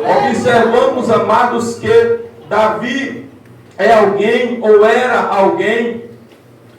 Observamos, amados, que Davi é alguém, ou era alguém,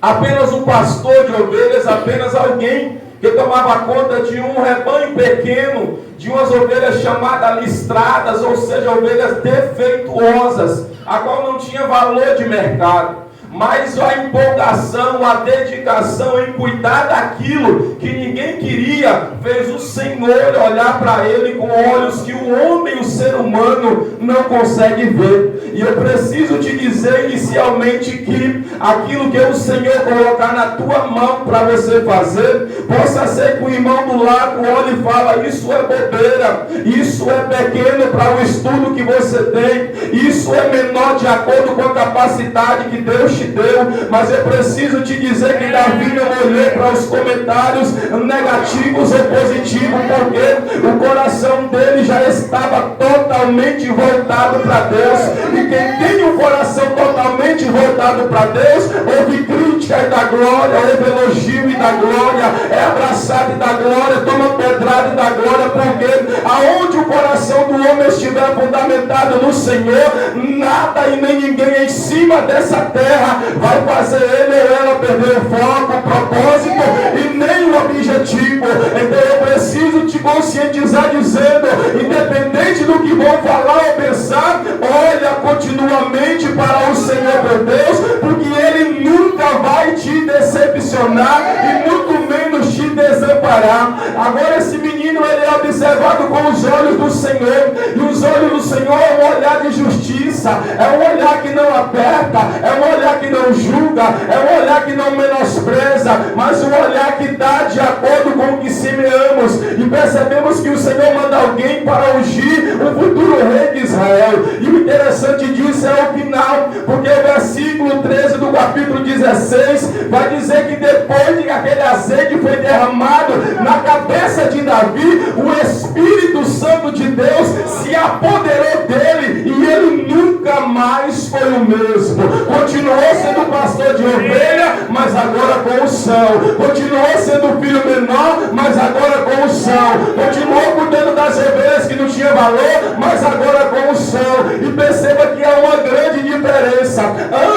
apenas um pastor de ovelhas, apenas alguém que tomava conta de um rebanho pequeno, de umas ovelhas chamadas listradas, ou seja, ovelhas defeituosas, a qual não tinha valor de mercado. Mas a empolgação, a dedicação em cuidar daquilo que ninguém queria, fez o Senhor olhar para ele com olhos que o homem, o ser humano, não consegue ver. E eu preciso te dizer inicialmente que aquilo que o Senhor colocar na tua mão para você fazer, possa ser que o irmão do lado olhe e fala: isso é bobeira, isso é pequeno para o estudo que você tem, isso é menor de acordo com a capacidade que Deus te deu. Mas eu preciso te dizer que Davi não olhou para os comentários negativos ou positivos, porque o coração dele já estava totalmente voltado para Deus. E quem tem um coração totalmente voltado para Deus, ouve crítica e dá glória, ouve elogio e dá glória, é abraçado e dá glória, toma pedrada e dá glória, porque aonde o coração do homem estiver fundamentado no Senhor, nada e nem ninguém em cima dessa terra vai fazer ele ou ela perder o foco, o propósito e nem o objetivo. Então eu preciso te conscientizar dizendo, independente do que vão falar ou pensar, olha continuamente para o Senhor teu Deus, porque Ele nunca vai te decepcionar e muito menos te desamparar. Agora esse menino, ele é observado com os olhos do Senhor, e os olhos do Senhor é um olhar de justiça, é um olhar que não aperta, é um olhar que não julga, é um olhar que não menospreza, mas um olhar que dá de acordo com o que semeamos. E percebemos que o Senhor manda alguém para ungir o futuro rei de Israel. E o interessante disso é o final, porque o versículo 13 do capítulo 16 vai dizer que depois de que aquele azeite foi derramado na cabeça de Davi, o Espírito Santo de Deus se apoderou dele e ele nunca mais foi o mesmo. Continuou sendo pastor de ovelha, mas agora com unção. Continuou sendo filho menor, mas agora com unção. Continuou cuidando das ovelhas que não tinha valor, mas agora com unção. E perceba que há uma grande diferença.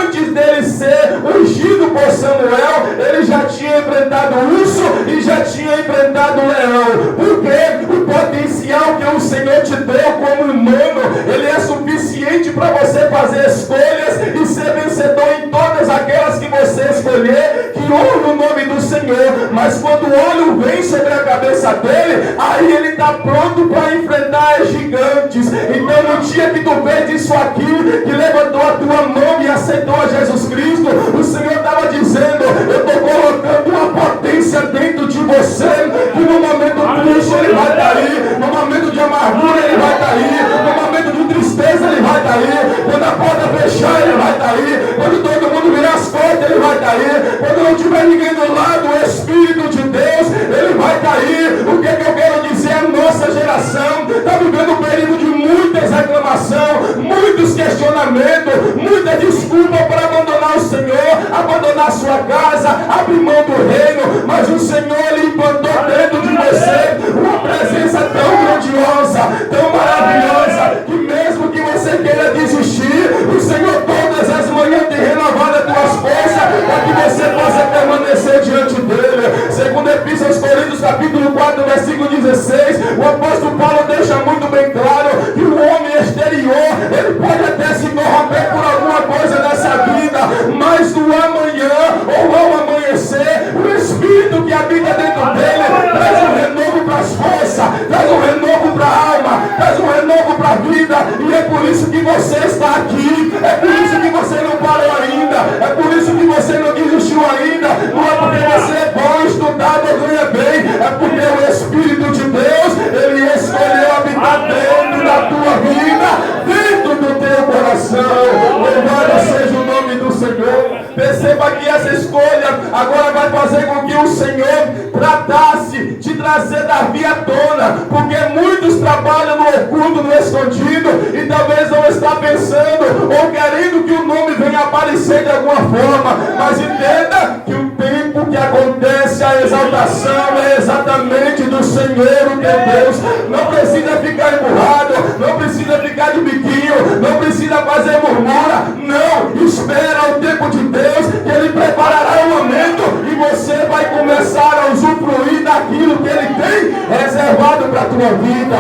Antes dele ser ungido por Samuel, ele já tinha enfrentado o urso e já tinha enfrentado o leão. Porque o potencial que o Senhor te deu como humano, ele é suficiente para você fazer escolhas e ser vencedor em todas aquelas que você escolher, que honra o nome do Senhor. Mas quando o óleo vem sobre a cabeça dele, aí ele está pronto para enfrentar gigantes. Então no dia que tu vês isso aqui, que levantou a tua mão e aceitou a Jesus Cristo, o Senhor estava dizendo: eu estou colocando uma potência dentro de você, que no momento triste ele vai estar aí, no momento de amargura ele vai estar aí, no momento de tristeza ele vai estar aí, quando a porta fechar ele vai estar aí, quando todo mundo virar as costas ele vai estar aí, quando não tiver ninguém do lado, o Espírito de Deus ele vai estar aí. O que é que eu quero dizer? A nossa geração está vivendo um período de muitas reclamações, muitos questionamentos, muita desculpa para abandonar o Senhor, abandonar sua casa, abrir mão do reino. Mas o Senhor ele implantou dentro de você uma presença tão grandiosa, tão maravilhosa, que mesmo que você queira desistir, o Senhor todas as manhãs tem renovado as tuas forças para que você possa permanecer diante dele. Segundo Epístola aos Coríntios, capítulo 4, versículo 16, o apóstolo Paulo deixa muito bem claro que o homem exterior, ele pode até se corromper por alguma coisa nessa vida, mas no amanhã ou ao amanhecer, o Espírito que habita dentro dele traz um renovo para as forças, traz um renovo para a alma, traz um renovo para a vida. E é por isso que você está aqui, é por isso que você não parou ainda, é por isso que você não desistiu ainda. Não é porque você é bom, estudado ou ganha bem, é porque o Espírito de Deus ele escolheu habitar dentro da tua vida, dentro do teu coração. Louvado seja o nome do Senhor. Perceba que essa escolha agora vai fazer com que o Senhor tratasse de trazer Davi à tona, porque muitos trabalham no oculto, no escondido, e talvez não está pensando ou querendo que o nome venha aparecer de alguma forma. Mas entenda que o tempo que acontece a exaltação é exatamente do Senhor, o teu Deus. Não precisa ficar emburrado, não precisa ficar de biquinho, não precisa fazer murmura, não, espera o tempo de Deus, que Ele preparará o momento e você vai começar a usufruir daquilo que Ele tem reservado para a tua vida.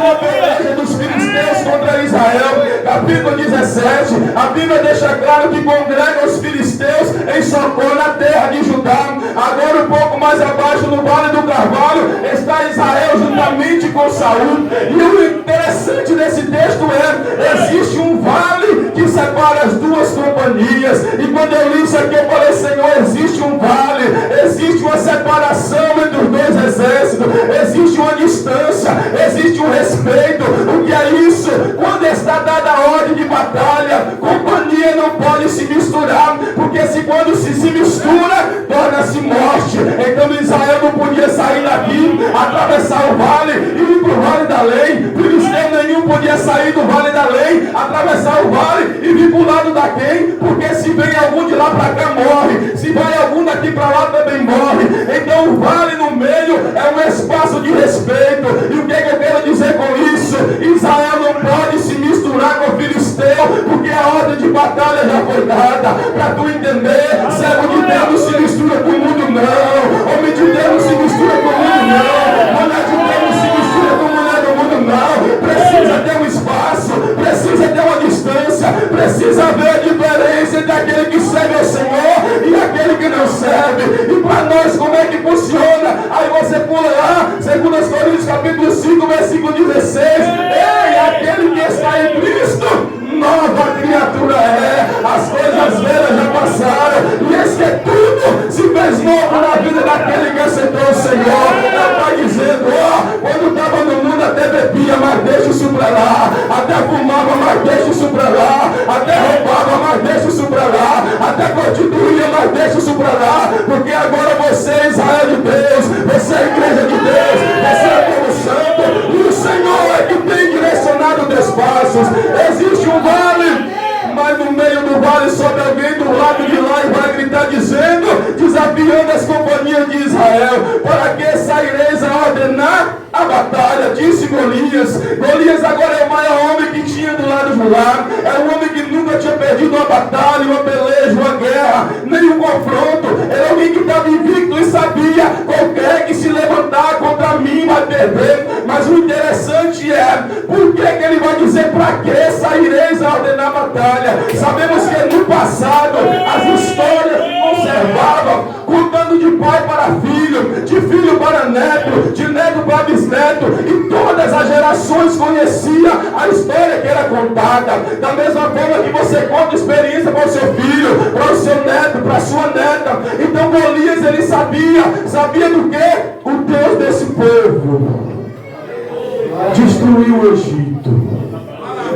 A peleja dos filisteus contra Israel, capítulo 17, a Bíblia deixa claro que congrega os filisteus em Socó, na terra de Judá. Agora um pouco mais abaixo, no Vale do Carvalho, está Israel juntamente com Saul. E o interessante desse texto existe um vale que separa as duas companhias. E quando eu li isso aqui, eu falei, Senhor, existe um vale, existe uma separação entre os dois exércitos, existe uma distância, existe um respeito. O que é isso? Quando está dada a ordem de batalha, companhia não pode se misturar, porque quando se mistura, torna-se morte. Então Israel não podia sair daqui, atravessar o vale e ir para o vale da lei. Filisteu nenhum podia sair do vale da lei, atravessar o vale e vir para o lado daqui, porque se vem algum de lá para cá, morre. Se vai algum daqui para lá, também morre. Então o vale no meio é um espaço de respeito. E o que é que eu quero dizer com isso? Israel não pode se misturar com o filisteu, porque a ordem de batalha já foi dada. Para tu entender, servo de Deus não se mistura com o mundo, não. Homem de Deus não se mistura com o mundo, não. Mulher de Deus não se mistura com mulher do mundo, não. Precisa ter um espaço, precisa ter uma distância, precisa ver a diferença entre aquele que serve ao Senhor e aquele que não serve. E para nós, como é que funciona? Aí você pula lá, 2 Coríntios capítulo 5, versículo 16. Ei, aquele que está em Cristo, nova criatura é. As coisas velhas já passaram, e esse que é tudo se fez novo na vida daquele que aceitou o Senhor. Ele está dizendo, quando estava no mundo até bebia, mas deixa isso para lá. Até fumava, mas deixa isso para lá. Até roubava, mas deixa isso para lá. Até prostituía, mas deixa isso para lá. Porque agora você é Israel de Deus, você é a igreja de Deus, você é como santo, e o Senhor é que tem direcionado teus passos. Existe um vale, mas no meio do vale sobe alguém do lado de lá e vai gritar dizendo, desafiando as companhias de Israel, para que saireis a ordenar a batalha, disse Golias. Golias agora é o maior homem que tinha do lado de lá, é um homem que nunca tinha perdido uma batalha, uma peleja, uma guerra, nenhum confronto. Era alguém que estava invicto e sabia, qualquer que se levantar contra mim vai perder. Mas o interessante é, por que ele vai dizer, para que saireis a ordenar a batalha? Sabemos que no passado as histórias conservavam, contando de pai para filho, de filho para neto, de neto para bisneto, e todas as gerações conheciam a história que era contada. Da mesma forma que você conta experiência para o seu filho, para o seu neto, para a sua neta. Então Golias, ele sabia do que? O Deus desse povo destruiu o Egito.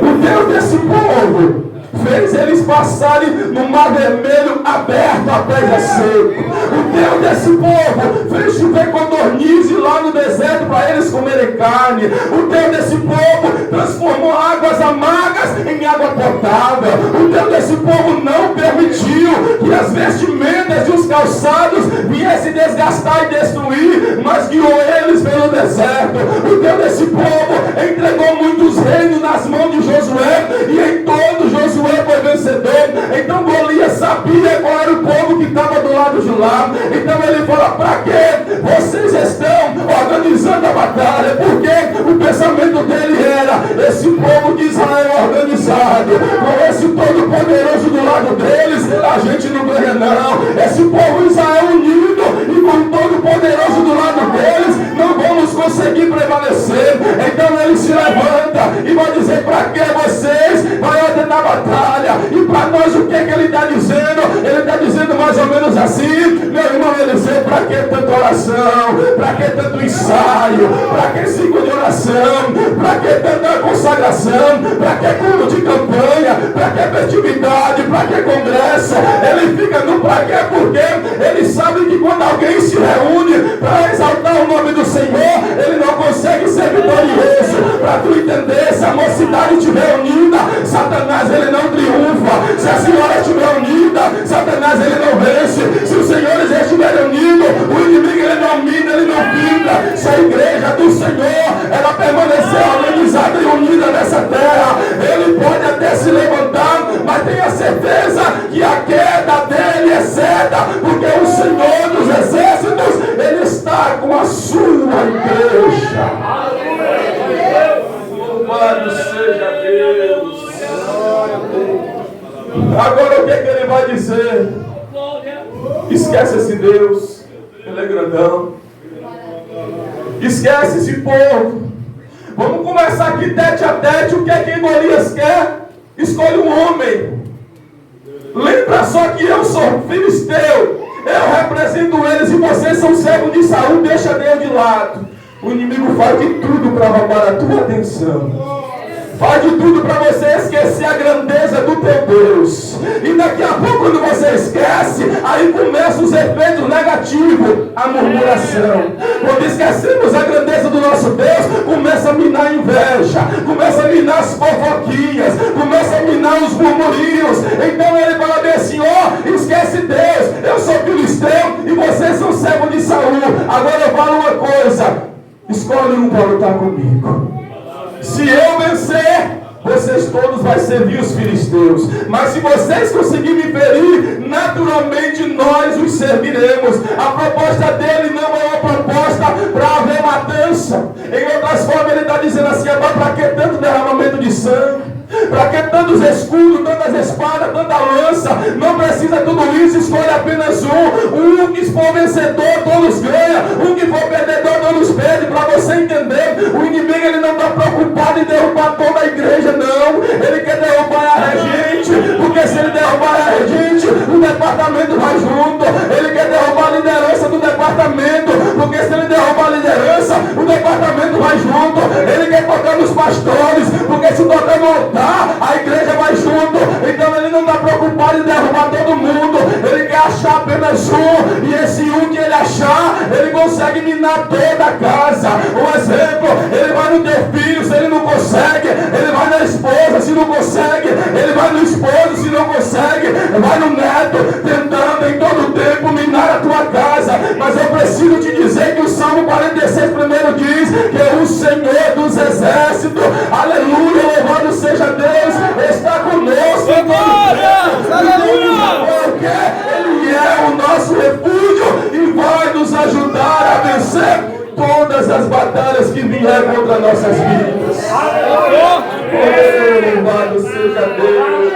O Deus desse povo fez eles passarem no mar vermelho aberto a pés seco. O Deus desse povo fez chover codorniz lá no deserto para eles comerem carne. O Deus desse povo transformou águas amargas em água potável. O Deus desse povo não permitiu que as vestimentas e os calçados viessem desgastar e destruir, mas guiou eles pelo deserto. O Deus desse povo entregou muitos reinos nas mãos de Josué, e em todo Josué foi vencedor. Então Golias sabia qual era o povo que estava do lado de lá. Então ele fala, para que vocês estão organizando a batalha? Porque o pensamento dele era, esse povo de Israel organizado, com esse todo poderoso do lado deles, a gente não ganha não. Esse povo Israel unido e com todo poderoso do lado deles, não vamos conseguir prevalecer. Então ele se levanta e vai dizer, para que vocês vai ordenar a batalha? E para nós o que é que ele está dizendo? Ele está dizendo mais ou menos assim, meu irmão Eliseu, para que tanta oração? Para que tanto ensaio? Para que ciclo de oração? Para que tanta consagração? Para que culto de campanha? Para que festividade? Para que congresso? Ele fica no para que, porque ele sabe que quando alguém se reúne para exaltar o nome do Senhor, ele não consegue ser vitorioso. Para tu entender, se a mocidade estiver unida, Satanás ele não triunfa. Se a senhora estiver unida, Satanás ele não vence. Se os senhores estiverem unidos, o inimigo ele não mina, ele não fica. Se a igreja do Senhor ela permanecer organizada e unida nessa terra, Louvado seja Deus. Agora o que é que ele vai dizer? Esquece esse Deus. Ele é grandão. Esquece esse povo. Vamos conversar aqui tete a tete. O que é que Golias quer? Escolhe um homem. Lembra só que eu sou filisteu. Eu represento eles e vocês são servos de Saul. Deixa Deus de lado. O inimigo faz de tudo para roubar a tua atenção. Faz de tudo para você esquecer a grandeza do teu Deus. E daqui a pouco, quando você esquece, aí começam os efeitos negativos, a murmuração. Quando esquecemos a grandeza do nosso Deus, começa a minar a inveja, começa a minar as fofoquinhas, começa a minar os murmurinhos. Então ele fala bem assim: ó, esquece Deus, eu sou filisteu e vocês são servos de Saul. Agora eu falo uma coisa: escolhe um para lutar comigo. Se eu vencer, vocês todos vão servir os filisteus. Mas se vocês conseguirem me ferir, naturalmente nós os serviremos. A proposta dele não é uma proposta para haver matança. Em outras formas ele está dizendo assim: agora para que tanto derramamento de sangue? Para que tantos escudos, tantas espadas, tanta lança? Não precisa tudo isso, escolhe apenas um. Um que for vencedor, todos ganham. Um que for perdedor, todos perdem. Para você entender, o inimigo ele não está preocupado em derrubar toda a igreja, não. Ele quer derrubar a regente, porque se ele derrubar a regente, o departamento vai junto. Ele quer derrubar a liderança do departamento, porque se ele derrubar a liderança, o departamento vai junto. Ele quer tocar nos pastores, porque se tocar no altar, a igreja vai junto. Então ele não está preocupado em derrubar todo mundo. Ele quer achar apenas um. E esse um que ele achar, ele consegue minar toda a casa. Um exemplo: ele vai no teu filho, se ele não consegue. Ele vai na esposa, se não consegue. Ele vai no esposo, se não consegue. Vai no neto, tentando em todo tempo minar a tua casa. Mas eu preciso te dizer que o Salmo 46 primeiro diz que é o Senhor dos exércitos, aleluia, louvado seja Deus, está conosco. Porque Ele é o nosso refúgio e vai nos ajudar a vencer todas as batalhas que vieram contra nossas vidas. Louvado seja Deus.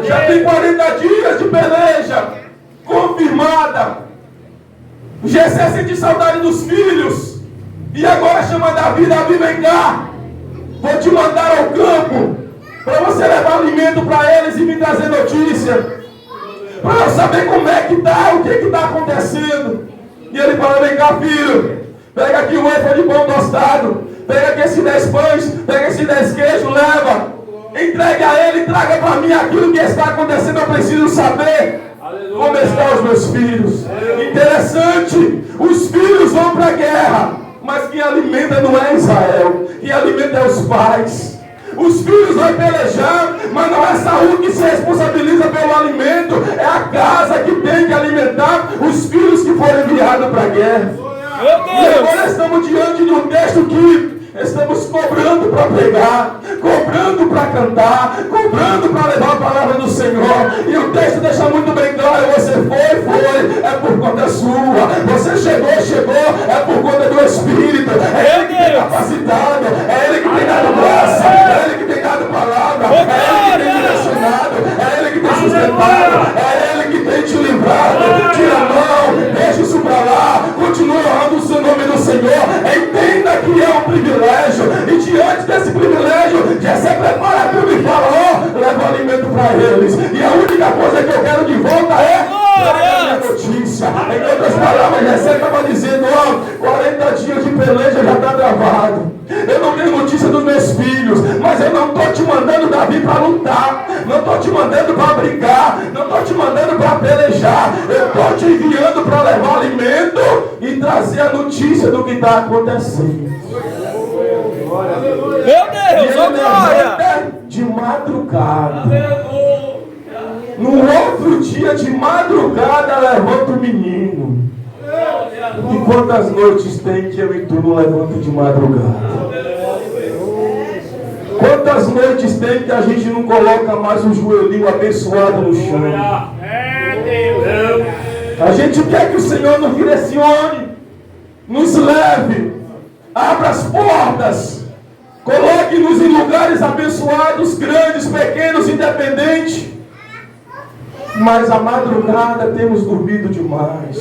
Já tem 40 dias de peleja confirmada. Jessé sente saudade dos filhos e agora chama Davi: Davi, vem cá, vou te mandar ao campo para você levar alimento para eles e me trazer notícia, para eu saber como é que está, o que está acontecendo. E ele fala: vem cá, filho, pega aqui o efa de pão tostado, pega aqui esses 10 pães, pega esses 10 queijos, leva, entregue a ele, traga para mim aquilo que está acontecendo. Eu preciso saber como estão os meus filhos. Interessante, os filhos vão para a guerra, mas quem alimenta não é Israel, quem alimenta é os pais. Os filhos vão pelejar, mas não é Saul que se responsabiliza pelo alimento, é a casa que tem que alimentar os filhos que foram enviados para a guerra. E agora estamos diante de um texto que estamos cobrando para pregar, cobrando para cantar, cobrando para levar a palavra do Senhor. E o texto deixa muito bem claro: você foi, é por conta sua. Você chegou, é por conta do Espírito. É Ele que tem capacitado, é Ele que tem dado graça, é Ele que tem dado palavra, é Ele que tem direcionado, é Ele que tem sustentado, é Ele que tem te livrado. Tira a mão, deixa isso para lá, continua honrando o seu nome do Senhor. Entenda que é um privilégio. E diante desse privilégio, Jessé prepara tudo e fala: ó, leva o alimento para eles. E a única coisa que eu quero de volta é a notícia. Em outras palavras, Jessé estava dizendo: ó, 40 dias de peleja já está travado. Eu não tenho notícia dos meus filhos, mas eu não estou te mandando Davi para lutar, não estou te mandando para brigar, não estou te mandando para pelejar. Eu estou te enviando para levar alimento e trazer a notícia do que está acontecendo. Meu Deus, ô glória! De madrugada. No outro dia de madrugada levanta o menino. E quantas noites tem que eu e tu não levanta de madrugada? Quantas noites tem que a gente não coloca mais um joelhinho abençoado no chão? A gente quer que o Senhor nos direcione, nos leve, abra as portas. Coloque-nos em lugares abençoados, grandes, pequenos, independentes. Mas a madrugada temos dormido demais.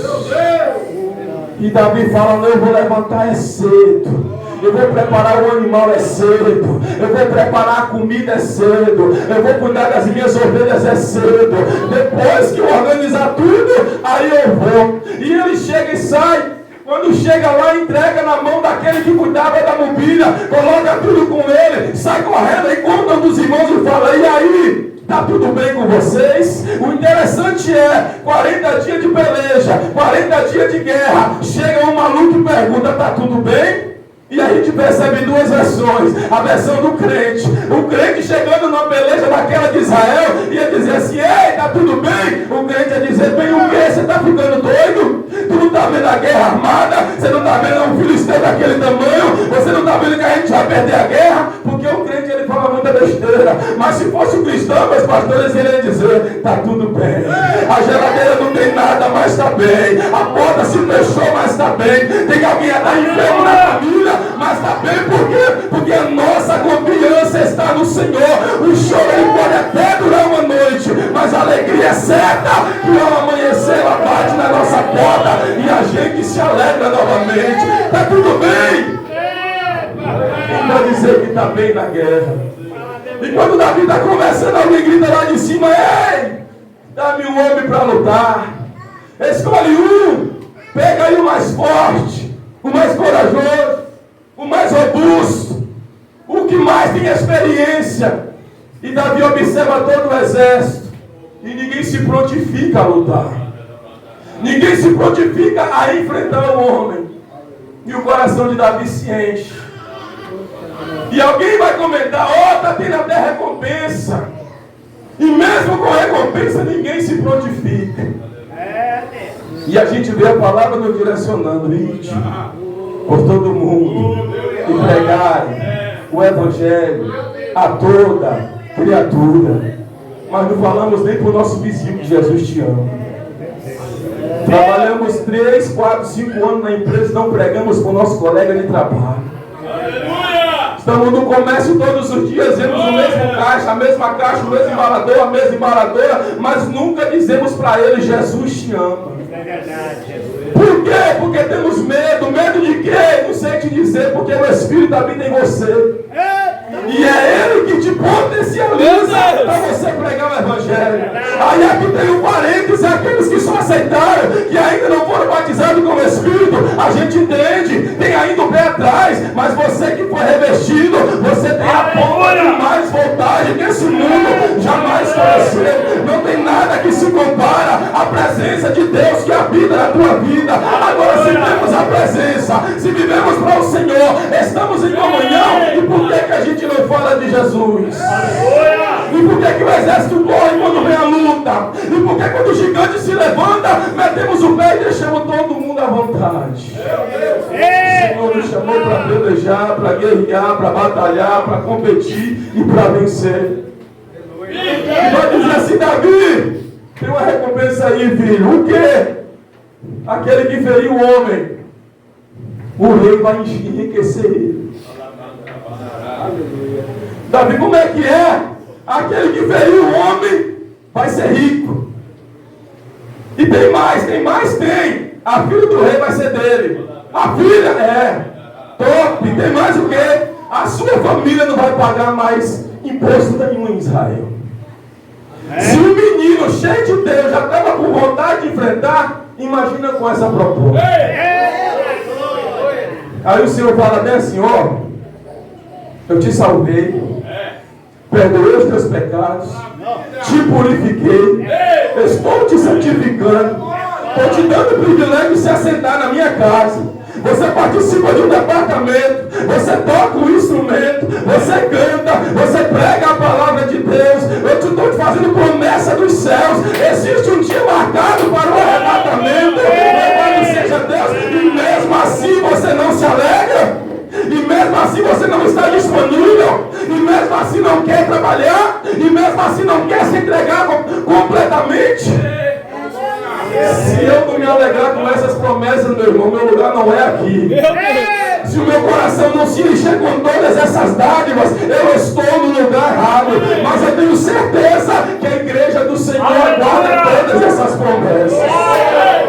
E Davi fala, não, eu vou levantar cedo. Eu vou preparar o animal cedo. Eu vou preparar a comida cedo. Eu vou cuidar das minhas ovelhas cedo. Depois que eu organizar tudo, aí eu vou. E ele chega e sai. Quando chega lá, entrega na mão daquele que cuidava da mobília, coloca tudo com ele, sai correndo e conta dos irmãos e fala, e aí? Está tudo bem com vocês? O interessante é, 40 dias de peleja, 40 dias de guerra, chega um maluco e pergunta, está tudo bem? E a gente percebe duas versões. A versão do crente. O crente chegando na peleja daquela de Israel, ia dizer assim, ei, está tudo bem? O crente ia dizer, bem o quê? Você está ficando doido? Tu não está vendo a guerra armada? Você não está vendo um filisteu daquele tamanho? Você não está vendo que a gente vai perder a guerra? Porque o crente, ele fala muita besteira. Mas se fosse um cristão, meus pastores iriam dizer, está tudo bem. A geladeira não tem nada, mas está bem. A porta se fechou, mas está bem. Tem alguém a dar enfermo na família, mas está bem, por quê? Porque a nossa confiança está no Senhor. O choro ele pode até durar uma noite, mas a alegria é certa que ao amanhecer ela bate na nossa porta e a gente se alegra novamente. Está tudo bem. Quem vai dizer que está bem na guerra? E quando Davi está conversando, alguém grita lá de cima, ei, dá-me um homem para lutar. Escolhe um, pega aí o mais forte, o mais corajoso, o mais robusto, o que mais tem experiência. E Davi observa todo o exército e ninguém se prontifica a lutar, ninguém se prontifica a enfrentar o homem. E o coração de Davi se enche. E alguém vai comentar, está tendo até recompensa. E mesmo com recompensa ninguém se prontifica. E a gente vê a palavra nos direcionando, ide por todo mundo e pregarem o evangelho a toda criatura. Mas não falamos nem para o nosso vizinho que Jesus te ama. Trabalhamos 3, 4, 5 anos na empresa e não pregamos para o nosso colega de trabalho. Estamos no comércio todos os dias, vemos o mesmo caixa, a mesma caixa, o mesmo embalador, a mesma embaladora, mas nunca dizemos para ele, Jesus te ama. Por quê? Porque temos medo. Medo de quê? Não sei te dizer, porque o Espírito habita em você. E é Ele que te potencializa para você pregar o Evangelho. Aí aqui tem um parênteses, aqueles que só aceitaram, que ainda não foram batizados com o Espírito, a gente entende, tem ainda o pé atrás, mas você que foi revestido, você tem a ponta de mais voltagem que esse mundo jamais conheceu. Não tem nada que se compara à presença de Deus que habita na tua vida. Agora, se temos a presença, se vivemos para o Senhor, estamos em comunhão, e por que a gente não fala de Jesus? E por que o exército corre quando vem a luta? E por que quando o gigante se levanta, metemos o pé e deixamos todo mundo à vontade? O Senhor nos chamou para pelejar, para guerrear, para batalhar, para competir e para vencer. E vai dizer assim, Davi, tem uma recompensa aí, filho. O quê? Aquele que feriu o homem, o rei vai enriquecer ele. Davi, como é que é? Aquele que feriu o homem vai ser rico. E tem mais. A filha do rei vai ser dele. A filha top. Tem mais o quê? A sua família não vai pagar mais imposto nenhum em Israel. Se o menino cheio de Deus já estava com vontade de enfrentar, imagina com essa proposta. Aí o Senhor fala bem assim, eu te salvei, perdoei os teus pecados, te purifiquei, estou te santificando, estou te dando o privilégio de se assentar na minha casa. Você participa de um departamento, você toca um instrumento, você canta, você prega a palavra de Deus. Eu estou te fazendo promessa dos céus. Existe um dia marcado para o arrebatamento. Louvado seja Deus. E mesmo assim você não se alegra. E mesmo assim você não está disponível. E mesmo assim não quer trabalhar. E mesmo assim não quer se entregar completamente. Se eu não me alegrar com essas promessas, meu irmão, meu lugar não é aqui. Se se o meu coração não se encher com todas essas dádivas, eu estou no lugar errado. Mas eu tenho certeza que a igreja do Senhor guarda todas essas promessas.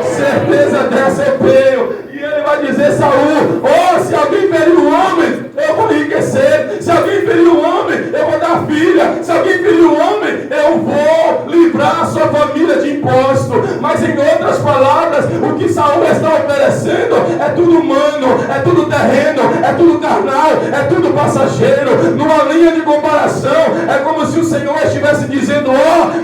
Certeza dessa eu tenho. E ele vai dizer: Saul, se alguém ferir o homem, eu vou enriquecer. Se alguém ferir o homem, eu vou dar filha. Se alguém ferir o homem, eu vou livrar a sua família de imposto. Mas em outras palavras, o que Saul está oferecendo é tudo humano, é tudo terreno, é tudo carnal, é tudo passageiro. Numa linha de comparação, é como se o Senhor estivesse dizendo: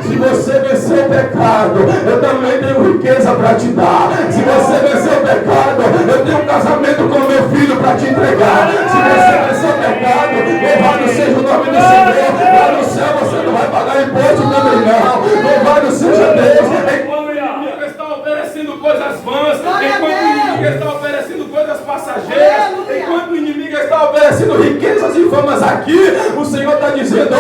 se você vencer o pecado, eu também tenho riqueza para te dar. Se você vencer o pecado, eu tenho um casamento com meu filho para te entregar. Se você vencer o pecado, louvado seja o nome do Senhor. Lá no céu você não vai pagar imposto também não. Louvado seja Deus. Enquanto o inimigo está oferecendo coisas vãs, enquanto o inimigo está oferecendo coisas passageiras, enquanto o inimigo está oferecendo riquezas e famas aqui, o Senhor está dizendo: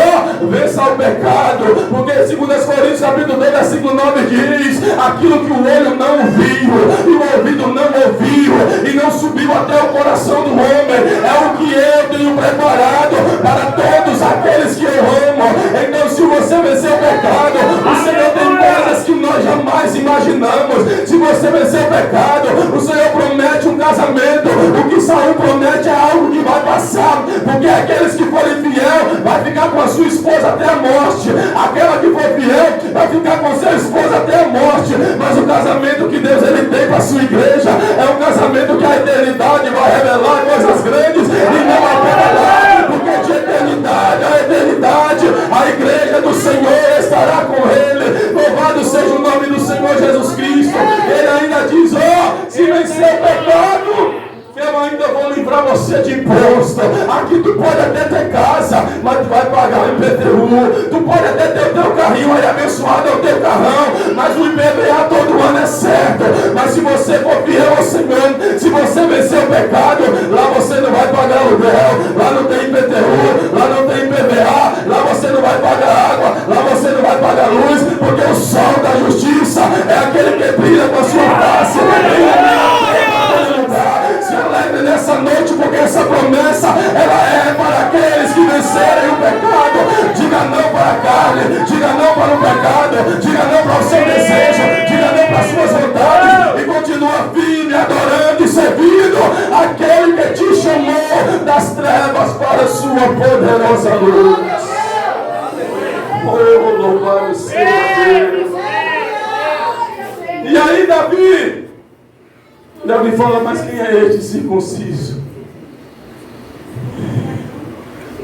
vença o pecado. Porque 2 Coríntios capítulo 2 versículo 9 diz: aquilo que o olho não viu e o ouvido não ouviu e não subiu até o coração do homem, é o que eu tenho preparado para todos aqueles que eu amo. Então, se você vencer o pecado, o Senhor tem coisas que nós jamais imaginamos. Se você vencer o pecado, o Senhor promete um casamento. O que Saul promete é algo que vai passar, porque aqueles que forem fiel vai ficar com a sua esposa até a morte. Aquela que for fiel vai ficar com seu esposo até a morte. Mas o casamento que Deus ele tem para a sua igreja é um casamento que a eternidade vai revelar coisas grandes e não apenas lá, porque de eternidade a eternidade a igreja do Senhor estará com ele. Louvado seja o nome do Senhor Jesus Cristo. Ele ainda diz: se vencer o pecado, eu ainda vou livrar você de imposto. Aqui tu pode até ter casa, mas tu vai pagar o IPTU. Tu pode até ter o teu carrinho aí abençoado, é o teu carrão, mas o IPVA todo ano é certo. Mas se você for fiel ao Senhor, se você vencer o pecado, lá você não vai pagar aluguel, lá não tem IPTU, lá não tem IPVA, lá você não vai pagar água, lá você não vai pagar luz, porque o sol da justiça é aquele que brilha com a sua face. Se alegre nessa noite, porque essa promessa ela é para aqueles que vencerem o pecado. Diga não para a carne, diga não para o pecado, diga não para o seu desejo, diga não para as suas vontades e continua firme, adorando e servindo aquele que te chamou das trevas para a sua poderosa luz. Oh, louvado seja Deus. E aí, Davi fala: mas quem é este circunciso?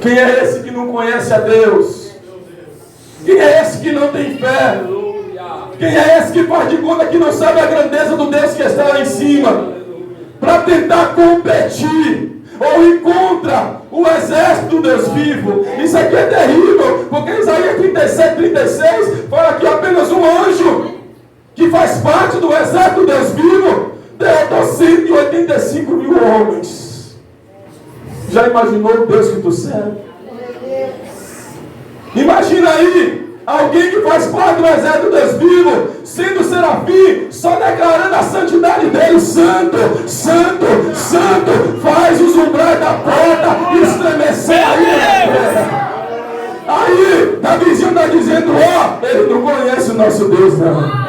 Quem é esse que não conhece a Deus? Quem é esse que não tem fé? Quem é esse que faz de conta que não sabe a grandeza do Deus que está lá em cima? Para tentar competir ou ir contra o exército do Deus vivo. Isso aqui é terrível, porque Isaías 37:36 fala que apenas um anjo que faz parte do exército do Deus vivo derrotou 185 mil homens. Já imaginou o Deus que tu serve? Imagina aí, alguém que faz parte do exército do Deus vivo, sendo serafim, só declarando a santidade dele: santo, santo, santo, faz os umbrais da porta estremecer aí na terra. Aí, Davizinho está dizendo: ele não conhece o nosso Deus, não.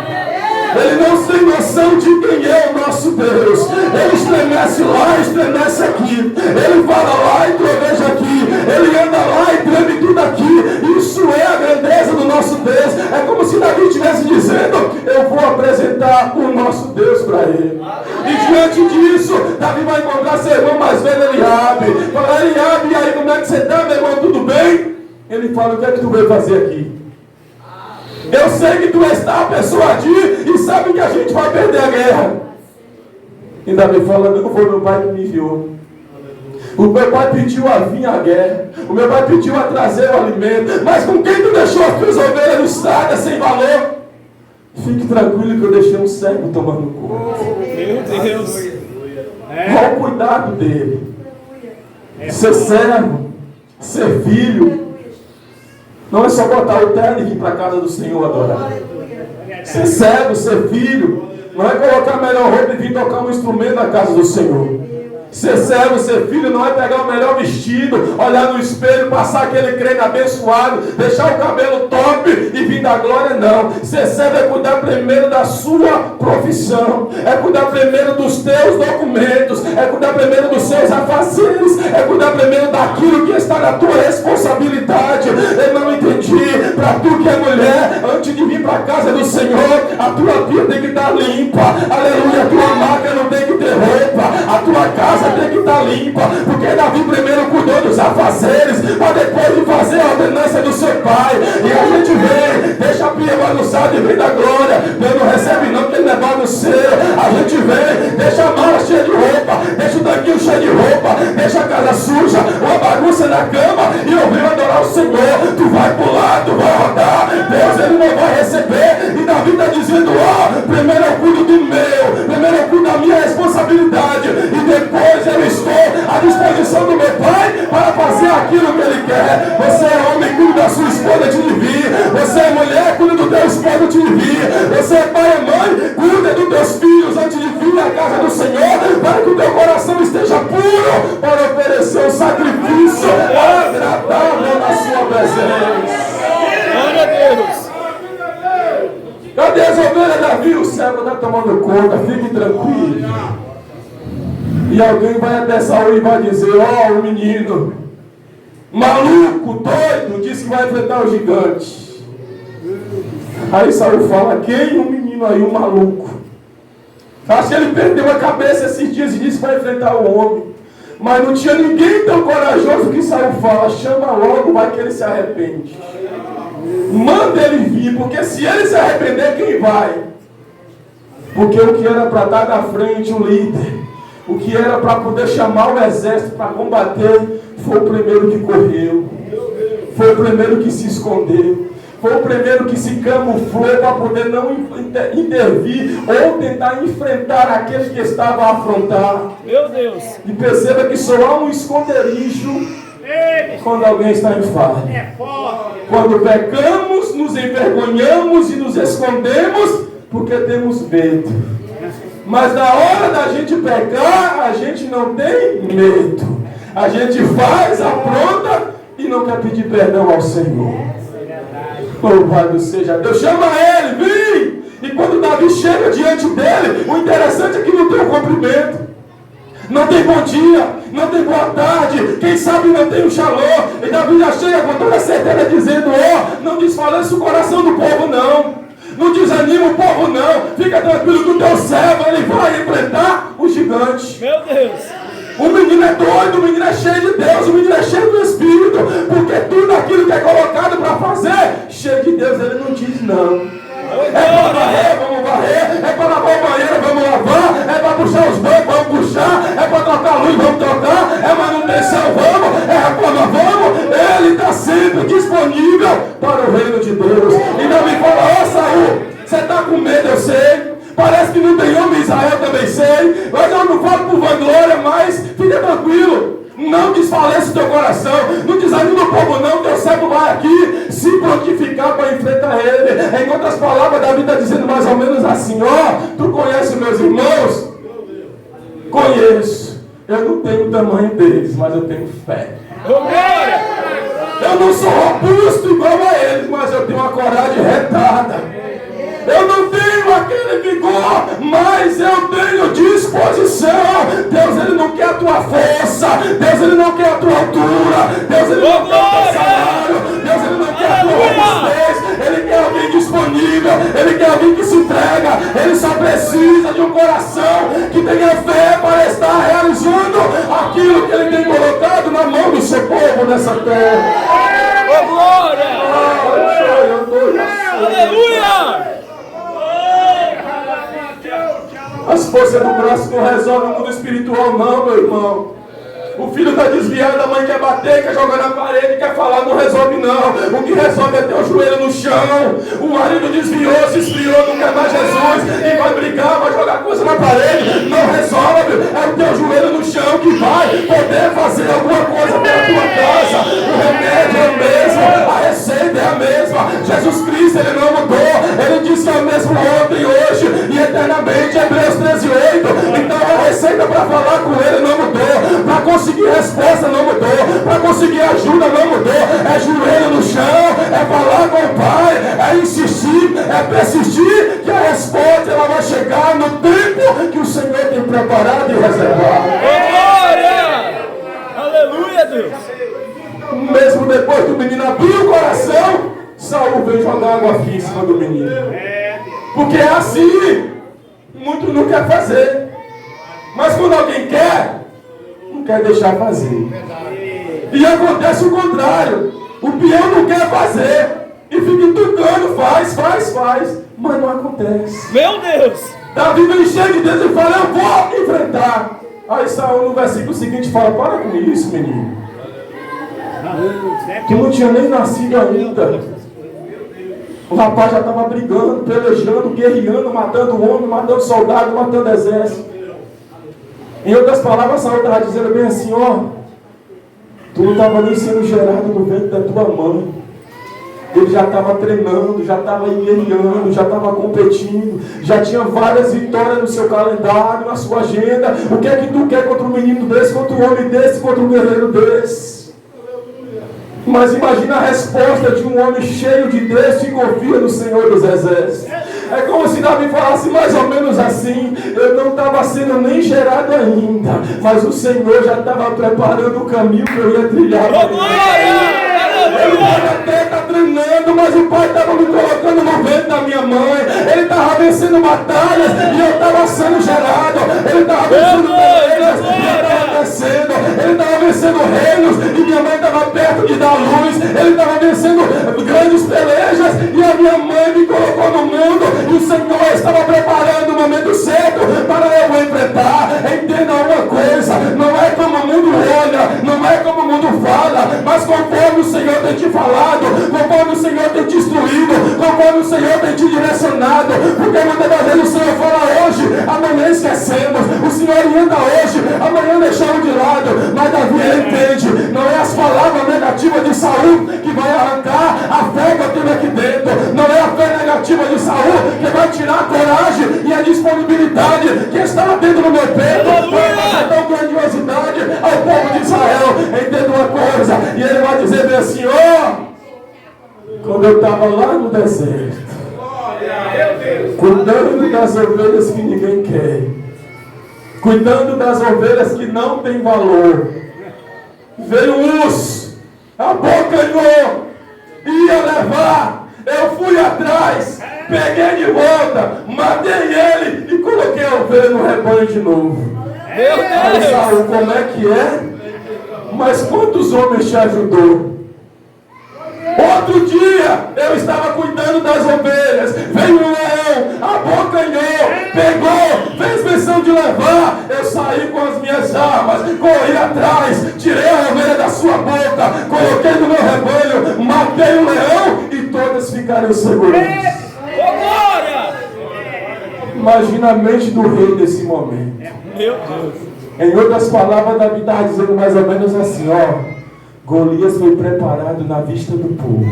Ele não tem noção de quem é o nosso Deus. Ele estremece lá, estremece aqui. Ele fala lá e troveja aqui. Ele anda lá e treme tudo aqui. Isso é a grandeza do nosso Deus. É como se Davi estivesse dizendo: eu vou apresentar o nosso Deus para ele. E diante disso, Davi vai encontrar seu irmão mais velho, Eliabe. Fala: Eliabe, e aí, como é que você está, meu irmão? Tudo bem? Ele fala: o que é que tu veio fazer aqui? Eu sei que tu está persuadido e sabe que a gente vai perder a guerra. E Davi fala: não foi meu pai que me enviou. O meu pai pediu a vir à guerra. O meu pai pediu a trazer o alimento. Mas com quem tu deixou as tuas ovelhas listradas sem valor? Fique tranquilo que eu deixei um servo tomando conta. Meu Deus. Qual o cuidado dele? Ser servo, ser filho. Não é só botar o terno e ir para a casa do Senhor adorar. Ser servo, ser filho. Não é colocar a melhor roupa e vir tocar um instrumento na casa do Senhor. Ser servo, ser filho, não é pegar o melhor vestido, olhar no espelho, passar aquele creme abençoado, deixar o cabelo top e vir da glória, não. Ser servo é cuidar primeiro da sua profissão, é cuidar primeiro dos teus documentos, é cuidar primeiro dos seus afazeres, é cuidar primeiro daquilo que está na tua responsabilidade. Eu não entendi, para tu que é mulher, antes de vir para a casa do Senhor, a tua pia tem que estar limpa, aleluia, a tua máquina não tem que ter roupa, a tua casa tem que estar limpa, porque Davi primeiro cuidou dos afazeres, para depois de fazer a ordenança do seu pai. E a gente vem, deixa a pia bagunçada e vem da glória. Deus não recebe não, porque ele não é bagunceiro. A gente vem, deixa a mala cheia de roupa, deixa o tanquinho cheio de roupa, deixa a casa suja, uma bagunça na cama, e eu venho adorar o Senhor. Tu vai pular, tu vai rodar, Deus ele não vai receber. E Davi está dizendo, primeiro eu cuido do meu, primeiro eu cuido da minha responsabilidade, e depois eu estou à disposição do meu pai para fazer aquilo que ele quer. Você é homem, cuida da sua esposa antes de vir. Você é mulher, cuida do teu esposo antes de vir. Você é pai e mãe, cuida dos teus filhos antes de vir à casa do Senhor, para que o teu coração esteja puro para oferecer um sacrifício agradável na sua presença. Glória a Deus. Cadê as ovelhas, Davi? O servo está tomando conta, fique tranquilo. E alguém vai até Saul e vai dizer, o menino maluco, doido, disse que vai enfrentar o gigante. Aí Saul fala, quem? O menino aí, o maluco. Acho que ele perdeu a cabeça esses dias e disse que vai enfrentar o homem. Mas não tinha ninguém tão corajoso que Saul fala, chama logo, vai que ele se arrepende. Manda ele vir, porque se ele se arrepender, quem vai? Porque o que era para estar na frente, o líder, o que era para poder chamar o exército para combater, foi o primeiro que correu, foi o primeiro que se escondeu, foi o primeiro que se camuflou para poder não intervir ou tentar enfrentar aquele que estava a afrontar. Meu Deus! E perceba que só há um esconderijo quando alguém está em falha. Quando pecamos, nos envergonhamos e nos escondemos porque temos medo. Mas na hora da gente pecar, a gente não tem medo. A gente faz, apronta e não quer pedir perdão ao Senhor. Louvado seja Deus. Chama ele, vem! E quando Davi chega diante dele, o interessante é que não tem o cumprimento. Não tem bom dia, não tem boa tarde, quem sabe não tem um shalom. E Davi já chega com toda certeza dizendo, não desfaleça o coração do povo não. Não desanima o povo não. Fica tranquilo que o teu servo, ele vai enfrentar o gigante. Meu Deus! O menino é doido, o menino é cheio de Deus, o menino é cheio do Espírito. Porque tudo aquilo que é colocado para fazer, cheio de Deus, ele não diz não. É para varrer, vamos varrer. É para lavar o banheiro, vamos lavar. É para puxar os bancos, vamos puxar. É para trocar a luz, vamos trocar. É manutenção, vamos. É reforma, vamos. Ele está sempre disponível para o reino de Deus. E Davi fala, Saul, você está com medo, eu sei. Parece que não tem homem em Israel, também sei. Mas eu não falo por vanglória, mas fica tranquilo. Não desfaleça o teu coração. Não desanima o povo não. Teu servo vai aqui se prontificar para enfrentar ele. Em outras palavras, Davi está dizendo mais ou menos assim, tu conhece meus irmãos? Conheço. Eu não tenho o tamanho deles, mas eu tenho fé. Eu não sou robusto igual a eles, mas eu tenho uma coragem retada. Eu não tenho aquele vigor, mas eu tenho disposição. Deus, ele não quer a tua força. Deus, ele não quer a tua altura. Deus, ele não quer o teu salário. Deus, ele não quer a tua robustez. Ele quer alguém disponível. Ele quer alguém que se entrega. Ele só precisa de um coração que tenha fé para estar realizando aquilo que ele tem colocado na mão do seu povo nessa terra. Oh, glória! Aleluia! As forças do braço não resolvem o mundo espiritual não, meu irmão. O filho está desviado, a mãe quer bater, quer jogar na parede, quer falar, não resolve não. O que resolve é ter o joelho no chão. O marido desviou, se esfriou, não quer mais Jesus. E vai brigar, vai jogar coisa na parede. Não resolve, é o teu joelho no chão que vai poder fazer alguma coisa pela tua casa. O remédio é o mesmo, a receita é a mesma. Jesus Cristo, ele não mudou. Ele disse que é o mesmo ontem, hoje e eternamente. Hebreus 13:8. Então a receita para falar com ele não mudou. conseguir resposta não mudou, para conseguir ajuda não mudou. É joelho no chão, é falar com o Pai, é insistir, é persistir, que a resposta ela vai chegar no tempo que o Senhor tem preparado e reservado. Glória! Aleluia, Deus! Mesmo depois do menino abrir o coração, Saul veio jogar água fria em cima do menino. Porque é assim, muito não quer fazer. Mas quando alguém quer, não quer deixar fazer. E acontece o contrário. O peão não quer fazer. E fica entucando, faz, mas não acontece. Meu Deus! Davi vem cheio de Deus e fala, eu vou enfrentar. Aí Saul no versículo seguinte fala, para com isso, menino. Tu não tinha nem nascido ainda. O rapaz já estava brigando, pelejando, guerreando, matando homem, matando soldado, matando exército. Em outras palavras, Saul estava dizendo bem assim, ó, tu não estava nem sendo gerado no ventre da tua mãe. Ele já estava treinando, já estava guerreando, já estava competindo, já tinha várias vitórias no seu calendário, na sua agenda. O que é que tu quer contra um menino desse, contra um homem desse, contra um guerreiro desse? Mas imagina a resposta de um homem cheio de Deus que confia no Senhor dos Exércitos. É como se Davi falasse mais ou menos assim, eu não estava sendo nem gerado ainda, mas o Senhor já estava preparando o caminho que eu ia trilhar. Ele pode até estar treinando, mas o Pai estava me colocando no ventre da minha mãe. Ele estava vencendo batalhas e eu estava sendo gerado. Ele estava vencendo pelejas e eu estava descendo. Ele estava vencendo reinos e minha mãe estava perto de dar luz. Ele estava vencendo grandes pelejas e a minha mãe me colocou no mundo. E o Senhor estava preparando o momento certo para eu enfrentar. Entenda uma coisa, não é como o mundo olha, não é como o mundo fala, mas conforme o Senhor tem te falado, conforme o Senhor tem te instruído, conforme o Senhor tem te direcionado, porque muitas das vezes o Senhor fala hoje, amanhã esquecemos, o Senhor orienta hoje, amanhã deixamos de lado, mas Davi ele entende, não é as palavras negativas de Saul que vai arrancar a fé que eu tenho aqui dentro, não é a fé negativa de Saul que vai tirar a coragem e a disponibilidade que está dentro do meu peito, para apresentar grandiosidade ao povo de Israel. Entenda uma coisa, e ele vai dizer bem assim, quando eu estava lá no deserto, cuidando das ovelhas que ninguém quer, cuidando das ovelhas que não tem valor, veio um urso, abocanhou, ia levar, eu fui atrás, peguei de volta, matei ele e coloquei a ovelha no rebanho de novo. Meu Deus! Saul, como é que é? Mas quantos homens te ajudou? Outro dia, eu estava cuidando das ovelhas, veio um leão, abocanhou, pegou, fez menção de levar, eu saí com as minhas armas, corri atrás, tirei a ovelha da sua boca, coloquei no meu rebanho, matei o leão e todas ficaram seguras. Glória! Imagina a mente do rei nesse momento. Meu Deus! Em outras palavras, Davi estava dizendo mais ou menos assim, Golias foi preparado na vista do povo.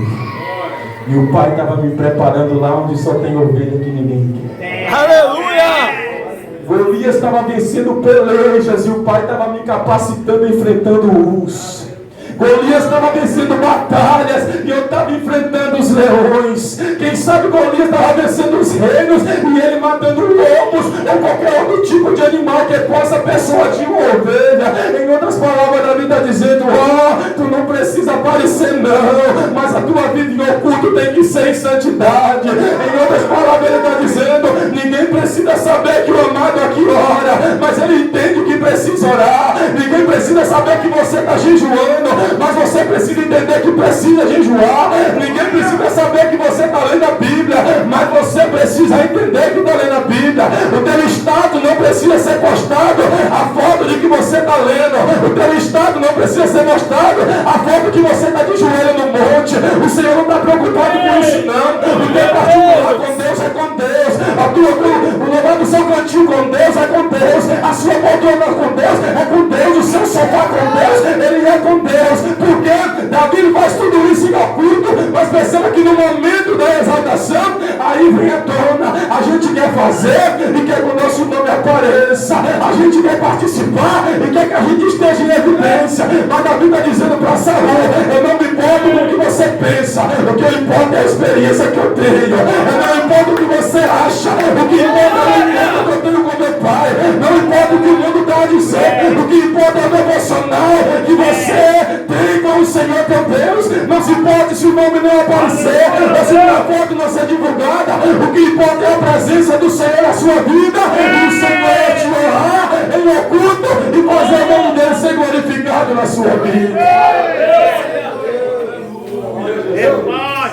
E o Pai estava me preparando lá onde só tem ovelha que ninguém quer. Aleluia! Golias estava vencendo pelejas e o Pai estava me capacitando, enfrentando ursos. Golias estava vencendo batalhas e eu estava enfrentando os leões. Quem sabe Golias estava vencendo os reinos e ele matando lobos ou qualquer outro tipo de animal que possa persuadir uma ovelha. Em outras palavras, Davi está dizendo, tu não precisa aparecer não, mas a tua vida em oculto tem que ser em santidade. Em outras palavras, ele está dizendo, ninguém precisa saber que o amado aqui ora, mas ele entende que precisa orar. Ninguém precisa saber que você está jejuando, mas você precisa entender que precisa jejuar. Ninguém precisa saber que você está lendo a Bíblia, mas você precisa entender que está lendo a Bíblia. O teu estado não precisa ser postado a foto de que você está lendo. O teu estado não precisa ser mostrado a foto que você está de joelho no monte. O Senhor não está preocupado com isso não. O teu particular com Deus é com Deus. O levar do seu cantinho com Deus é com Deus. A sua poltrona com Deus é com Deus. O seu sofá com Deus, ele é com Deus. Porque Davi faz tudo isso em oculto, mas perceba que no momento da exaltação, aí vem a tona. A gente quer fazer e quer que o nosso nome apareça apareça. A gente quer participar e quer que a gente esteja em evidência. Mas Davi está dizendo para Saul: eu não me importo com o que você pensa, o que importa é a experiência que eu tenho. Eu não importa o que você acha, o que importa é o encontro que eu tenho com meu pai. Não importa o que o mundo está a dizer, o que importa é o devocional que você tem com o Senhor teu Deus. Não se importa se o nome não aparecer, ou se a foto não ser divulgada. O que importa é a presença do Senhor na sua vida, e o Senhor te honrar em oculto e fazer o nome dele ser glorificado na sua vida.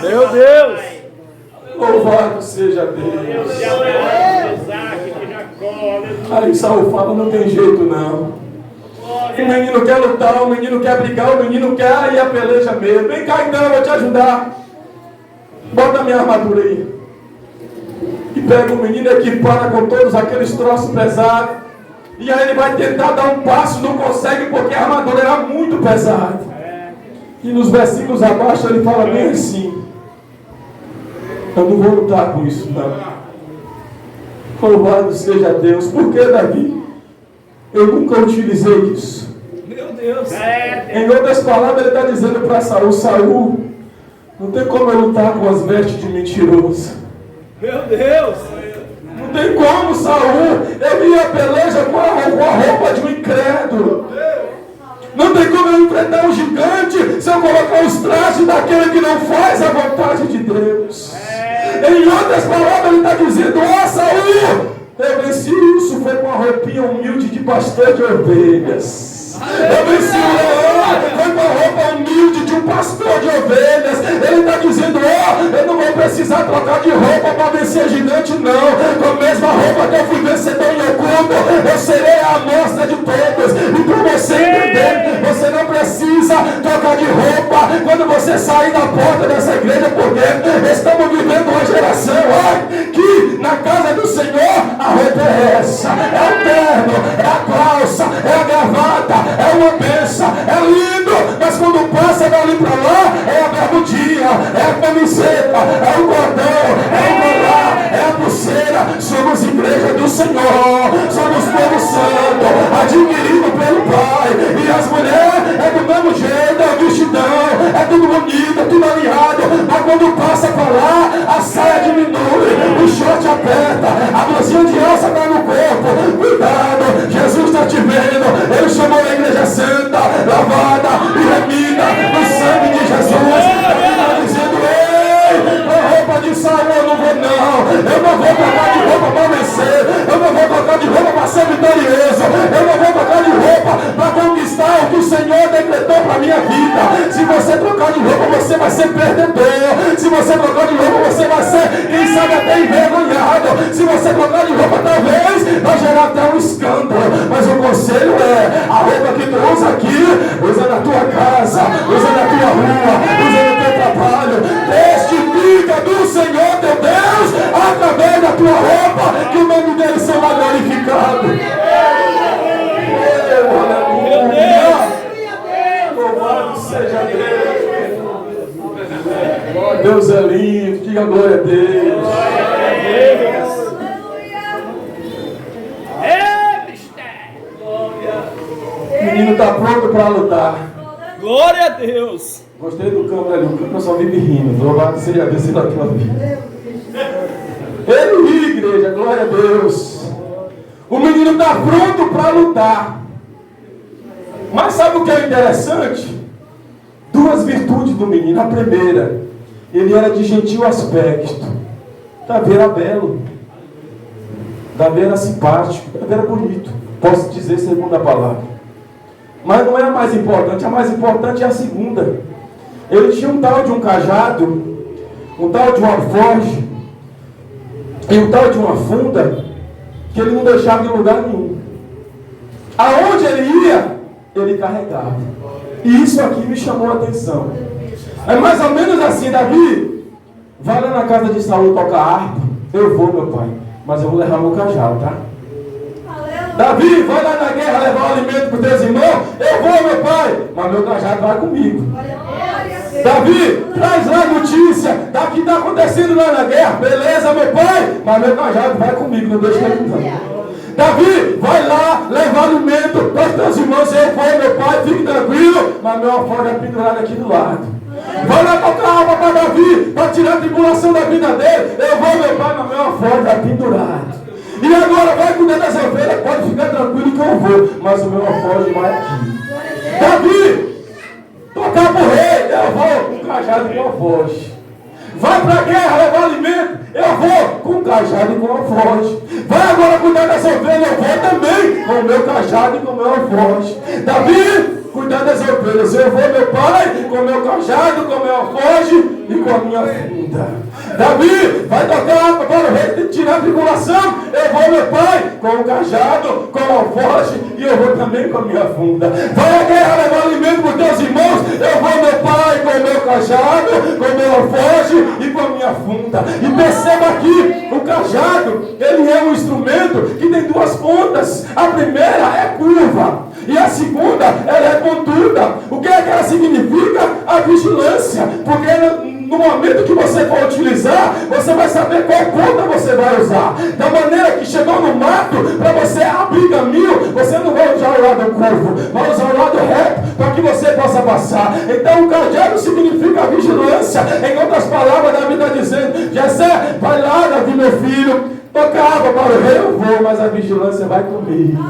Meu Deus! Louvado seja Deus. Aí Saul fala: não tem jeito não. O menino quer lutar, o menino quer brigar, o menino quer ir a peleja mesmo. Vem cá então, eu vou te ajudar. Bota a minha armadura aí. E pega o menino e equipara com todos aqueles troços pesados. E aí ele vai tentar dar um passo, não consegue porque a armadura era muito pesada. E nos versículos abaixo ele fala bem assim: eu não vou lutar com isso não. Louvado seja Deus. Por que, Davi? Eu nunca utilizei isso. Meu Deus! Em outras palavras, ele está dizendo para Saul: Saul, não tem como eu lutar com as vestes de mentiroso. Meu Deus! Não tem como, Saul. Eu ia a peleja com a roupa de um incrédulo. Não tem como eu enfrentar um gigante se eu colocar os trajes daquele que não faz a vontade de Deus. Em outras palavras, ele está dizendo: ó Saul, eu venci isso foi com a roupinha humilde de pastor de ovelhas. Eu venci o leão foi com a roupa humilde de um pastor de ovelhas. Ele está dizendo: ó, eu não vou precisar trocar de roupa para vencer gigante não. Com a mesma roupa que eu fui vencedor em oculto, eu serei a amostra de todos. E para você entender, você não precisa trocar de roupa quando você sair da porta dessa igreja, porque estamos vivendo uma geração que na casa do Senhor a roupa é essa, é o terno, é a calça, é a gravata, é uma benção, é lindo, mas quando passa dali para lá, é a bermudinha, é a camiseta, é o cordão, é o colar, é a pulseira. Somos igreja do Senhor, somos povo santo, adquirido pelo Pai, e as mulheres é do mesmo jeito, é vestidão, é tudo bonito, é tudo alinhado, mas quando passa para lá, a saia diminui, o short aperta, a blusinha de alça está no corpo. Cuidado, Jesus está te vendo. Ele chamou a igreja santa, lavada e remida no sangue de Jesus. Ele está dizendo: ei, a roupa de Saul eu não vou não. Eu não vou trocar de roupa para vencer. Eu não vou trocar de roupa para ser vitorioso. Eu não vou trocar de roupa para conquistar o que o Senhor decretou para a minha vida. Se você trocar de roupa, você vai ser perdedor. Se você trocar de roupa, você vai ser, quem sabe, até envergonhado. Se você trocar de roupa, talvez vai gerar até um escândalo. Mas o conselho é: a roupa que tu usa aqui, usa na tua casa, usa na tua rua, usa no teu trabalho. Testifica do Senhor teu Deus através da tua roupa, que o nome dele será glorificado. Louvado seja Deus. Deus é lindo, diga glória a Deus. O menino está pronto para lutar. Glória a Deus! Gostei do câmera ali, o câmera só vive rindo. Louvado seja Deus pela tua vida. Ele ri, igreja, glória a Deus. O menino está pronto para lutar. Mas sabe o que é interessante? Duas virtudes do menino. A primeira, ele era de gentil aspecto. Davi era belo. Davi era simpático. Davi era bonito. Posso dizer segundo a palavra. Mas não é a mais importante. A mais importante é a segunda. Ele tinha um tal de um cajado, um tal de um alforje e um tal de uma funda que ele não deixava em lugar nenhum. Aonde ele ia, ele carregava. E isso aqui me chamou a atenção. É mais ou menos assim: Davi, vai lá na casa de Saul tocar harpa. Eu vou, meu pai, mas eu vou levar meu cajado, tá? Davi, vai lá na guerra levar o alimento para os teus irmãos. Eu vou, meu pai, mas meu cajado vai comigo. Davi, traz lá a notícia da que está acontecendo lá na guerra. Beleza, meu pai, mas meu cajado vai comigo, não deixa ele não. Davi, vai lá, leva alimento para os teus irmãos. Eu vou, meu pai, fique tranquilo, mas meu alforje é pendurado aqui do lado. Vai lá tocar a alma para Davi, para tirar a tribulação da vida dele. Eu vou, meu pai, mas meu alforje é pendurado. E agora vai cuidar das ovelhas, pode ficar tranquilo que eu vou, mas o meu alforje vai aqui. Davi, tocar para o rei, eu vou com o cajado e com o alforje. Vai para a guerra levar alimento, eu vou com o cajado e com o alforje. Vai agora cuidar das ovelhas, eu vou também com o meu cajado e com o meu alforje. Davi, cuidar das ovelhas, eu vou, meu pai, com o meu cajado, com o meu alforje e com a minha funda. Davi, vai tocar para o rei tirar a tribulação, eu vou, meu pai, com o cajado, com o alforje e eu vou também com a minha funda. Vai a guerra levar alimento para os teus irmãos, eu vou, meu pai, com o meu cajado, com o meu alforje e com a minha funda. E perceba aqui, o cajado, ele é um instrumento que tem duas pontas. A primeira é curva e a segunda, ela é pontuda. O que é que ela significa? A vigilância. Porque no momento que você for utilizar, você vai saber qual ponta você vai usar. Da maneira que chegou no mato, para você abrir caminho, você não vai usar o lado curvo, vai usar o lado reto, para que você possa passar. Então o cajado significa a vigilância. Em outras palavras, Davi está dizendo: Jessé, vai lá, Davi, meu filho, toca água para o rei, eu vou, mas a vigilância vai comigo.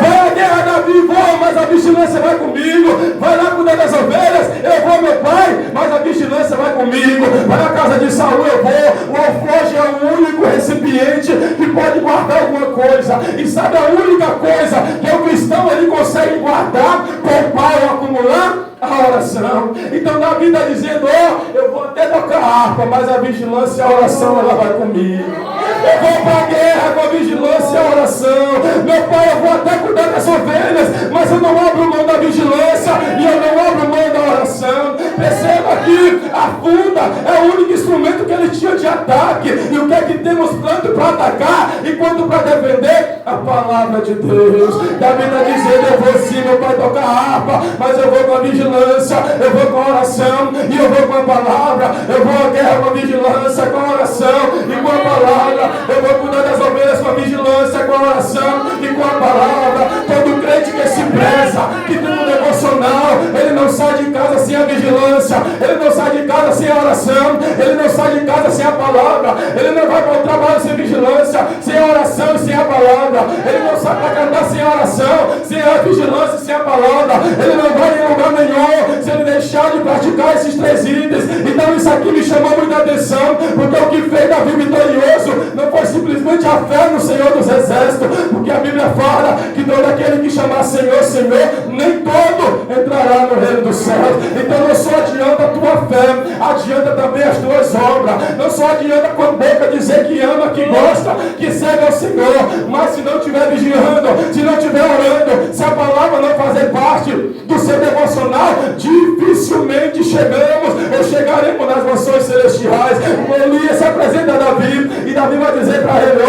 Vai à guerra, Davi, vou, mas a vigilância vai comigo. Vai lá cuidar das ovelhas, eu vou, meu pai, mas a vigilância vai comigo. Vai na casa de Saul, eu vou. O alforje é o único recipiente que pode guardar alguma coisa. E sabe a única coisa que o cristão ele consegue guardar, poupar ou acumular? A oração. Então Davi está dizendo: eu vou até tocar harpa, mas a vigilância e a oração ela vai comigo. Eu vou para a guerra com a vigilância e a oração. Meu pai, eu vou até cuidar das ovelhas, mas eu não abro mão da vigilância e eu não abro mão da oração. Perceba que a funda é o único instrumento que ele tinha de ataque. E o que é que temos tanto para atacar e quanto para defender? A palavra de Deus. Davi está dizendo: eu vou sim, meu pai, tocar harpa, mas eu vou com a vigilância, eu vou com a oração e eu vou com a palavra. Eu vou à guerra com a vigilância, com a oração e com a palavra. Eu vou cuidar das ovelhas com a vigilância, com a oração e com a palavra. Todo crente que se preza, que tem um devocional, ele não sai de casa sem a vigilância, ele não sai de casa sem a oração, ele não sai de casa sem a palavra, ele não vai para o trabalho sem vigilância, sem a oração e sem a palavra, ele não sai para cantar sem a oração, sem a vigilância e sem a palavra, ele não vai em lugar nenhum se ele deixar de praticar esses três itens. Então isso aqui me chamou muita atenção, porque o que fez Davi vitorioso não foi simplesmente a fé no Senhor dos Exércitos, porque a Bíblia fala que todo aquele que chamar Senhor, Senhor, nem todo entrará no reino dos céus. Então não só adianta a tua fé, adianta também as tuas obras. Não só adianta com a boca dizer que ama, que gosta, que segue ao Senhor, mas se não estiver vigiando, se não estiver orando, se a palavra não fazer parte do seu devocional, dificilmente chegamos ou chegaremos nas mansões celestiais. Golias se apresenta a Davi e Davi vai dizer para ele: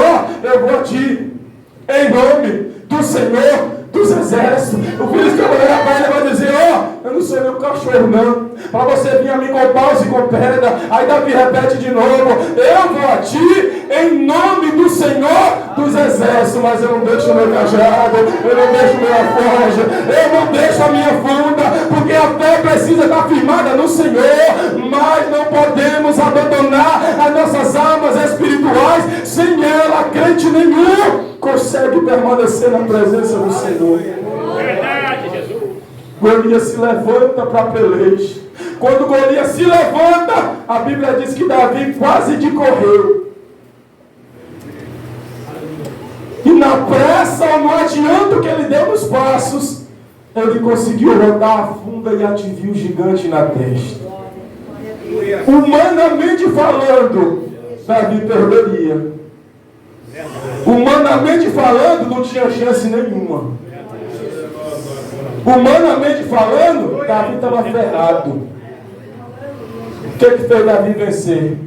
eu vou a ti em nome do Senhor dos Exércitos. O filho vai olhar para ele e vai dizer: eu não sou meu cachorro não, para você vir a mim com paus e com pedra. Aí Davi repete de novo: eu vou a ti em nome do Senhor dos Exércitos, mas eu não deixo o meu cajado, eu não deixo o meu alforje, eu não deixo a minha funda, porque a fé precisa estar firmada no Senhor. Mas não podemos abandonar as nossas almas espirituais. Sem ela, crente nenhum consegue permanecer na presença do Senhor. Verdade, Jesus. Golias se levanta para a peleja. Quando Golias se levanta, a Bíblia diz que Davi quase de correu. E na pressa, ou no adianto que ele deu nos passos, ele conseguiu rodar a funda e atingir o gigante na testa. Humanamente falando, Davi perderia. Humanamente falando, não tinha chance nenhuma. Humanamente falando, Davi estava ferrado. O que fez Davi vencer?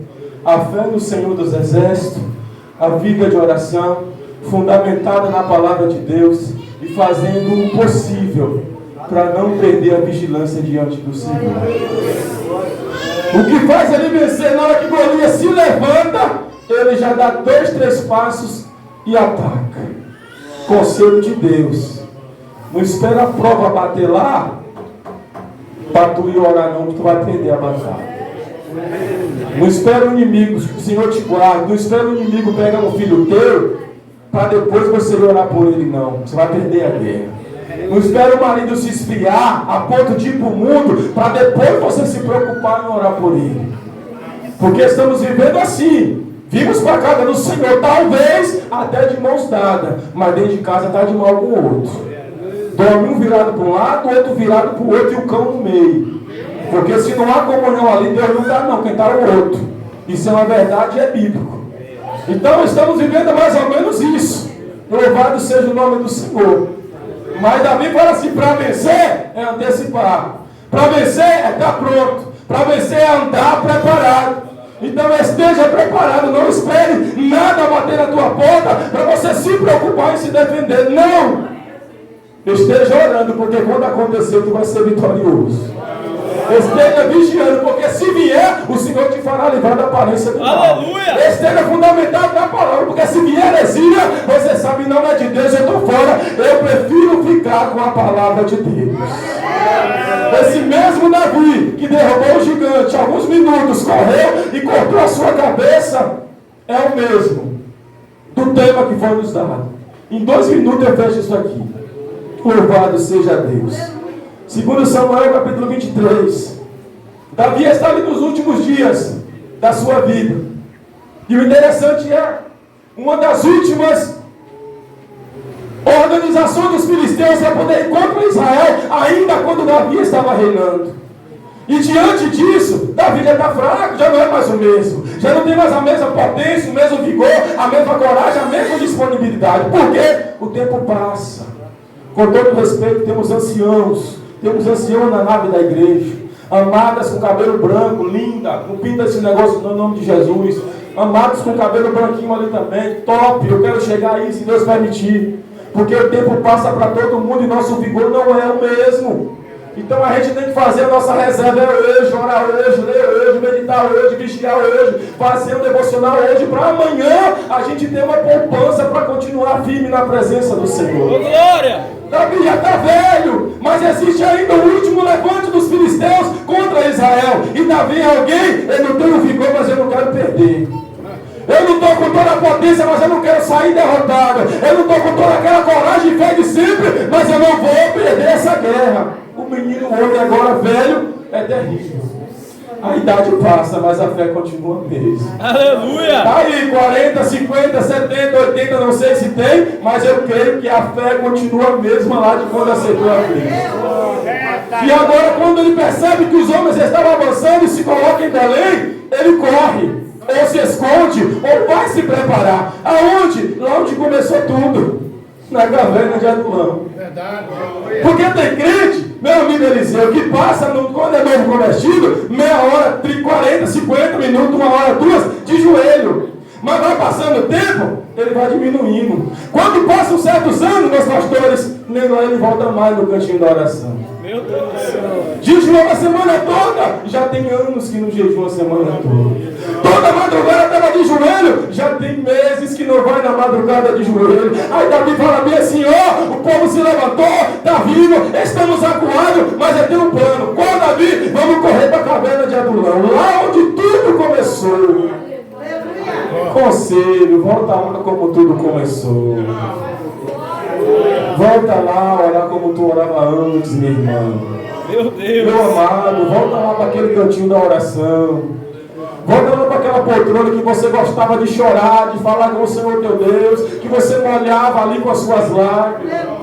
A fé no Senhor dos Exércitos, a vida de oração, fundamentada na palavra de Deus e fazendo o possível para não perder a vigilância diante do Senhor. O que faz ele vencer? Na hora que Golias se levanta, ele já dá 2, 3 passos e ataca. Conselho de Deus. Não espera a prova bater lá para tu ir orar não, que tu vai aprender a batalha. Não espera o inimigo, que o Senhor te guarde. Não espera o inimigo pegar um filho teu para depois você orar por ele, não. Você vai perder a guerra. Não espera o marido se esfriar a ponto de ir para o mundo para depois você se preocupar em orar por ele. Porque estamos vivendo assim. Vimos para a casa do Senhor, talvez até de mãos dadas, mas dentro de casa está de mal com o outro. Dorme um virado para um lado, o outro virado para o outro e o cão no meio. Porque se não há comunhão ali, Deus não está não, quem está é o outro. Isso é uma verdade, é bíblico. Então estamos vivendo mais ou menos isso. Louvado seja o nome do Senhor. Mas Davi fala assim, para vencer é antecipar. Para vencer é estar pronto. Para vencer é andar preparado. Então esteja preparado, não espere nada bater na tua porta para você se preocupar em se defender. Não! Esteja orando, porque quando acontecer, tu vai ser vitorioso. Esteja vigiando, porque se vier, o Senhor te fará livrar da aparência do mal. Aleluia! Esteja fundamentado na palavra, porque se vier heresia, você sabe, não é de Deus, eu estou fora. Eu prefiro ficar com a palavra de Deus. Esse mesmo Davi, que derrubou o gigante, alguns minutos, correu e cortou a sua cabeça, é o mesmo do tema que foi nos dado. Em 2 minutos eu fecho isso aqui. Louvado seja Deus. 2 Samuel capítulo 23. Davi está ali nos últimos dias da sua vida. E o interessante é, uma das últimas organizações dos filisteus para poder ir contra Israel, ainda quando Davi estava reinando. E diante disso, Davi já está fraco, já não é mais o mesmo. Já não tem mais a mesma potência, o mesmo vigor, a mesma coragem, a mesma disponibilidade. Por quê? O tempo passa. Com todo respeito, temos anciãos na nave da igreja, amadas com cabelo branco, linda, não pinta esse negócio no nome de Jesus, amados com cabelo branquinho ali também, top, eu quero chegar aí se Deus permitir, porque o tempo passa para todo mundo e nosso vigor não é o mesmo. Então a gente tem que fazer a nossa reserva hoje, orar hoje, ler hoje, meditar hoje, vigiar hoje, fazer um devocional hoje, para amanhã a gente ter uma poupança para continuar firme na presença do Senhor. Glória! Davi já está velho, mas existe ainda o último levante dos filisteus contra Israel. E Davi é alguém, eu não tenho vigor, mas eu não quero perder. Eu não estou com toda a potência, mas eu não quero sair derrotado. Eu não estou com toda aquela coragem e fé de sempre, mas eu não vou perder essa guerra. O menino, o homem agora velho, é terrível. A idade passa, mas a fé continua a mesma. Aleluia! Está aí 40, 50, 70, 80, não sei se tem, mas eu creio que a fé continua a mesma lá de quando aceitou a Cristo. E agora, quando ele percebe que os homens estavam avançando e se coloca em Belém, ele corre, ou se esconde, ou vai se preparar. Aonde? Lá onde começou tudo. Na caverna de Adulão. Porque tem crente, meu amigo Eliseu, que passa, quando é novo convertido, meia hora, 40, 50 minutos, 1 hora, 2, de joelho. Mas vai passando o tempo, ele vai diminuindo. Quando passam certos anos, meus pastores, nem lá ele volta mais no cantinho da oração. Meu Deus do céu! Jejuou a semana toda, já tem anos que não jejua a semana toda. Toda madrugada estava de joelho, já tem meses que não vai na madrugada de joelho. Aí Davi fala bem assim, ó, o povo se levantou, está vivo, estamos acuados, mas eu tenho um plano. Qual Davi? Vamos correr para a caverna de Adulão, lá onde tudo começou. Conselho, volta lá como tudo começou. Volta lá, orar como tu orava antes, meu irmão. Meu Deus! Meu amado, volta lá para aquele cantinho da oração. Volta lá para aquela poltrona que você gostava de chorar, de falar com o Senhor teu Deus, que você molhava ali com as suas lágrimas.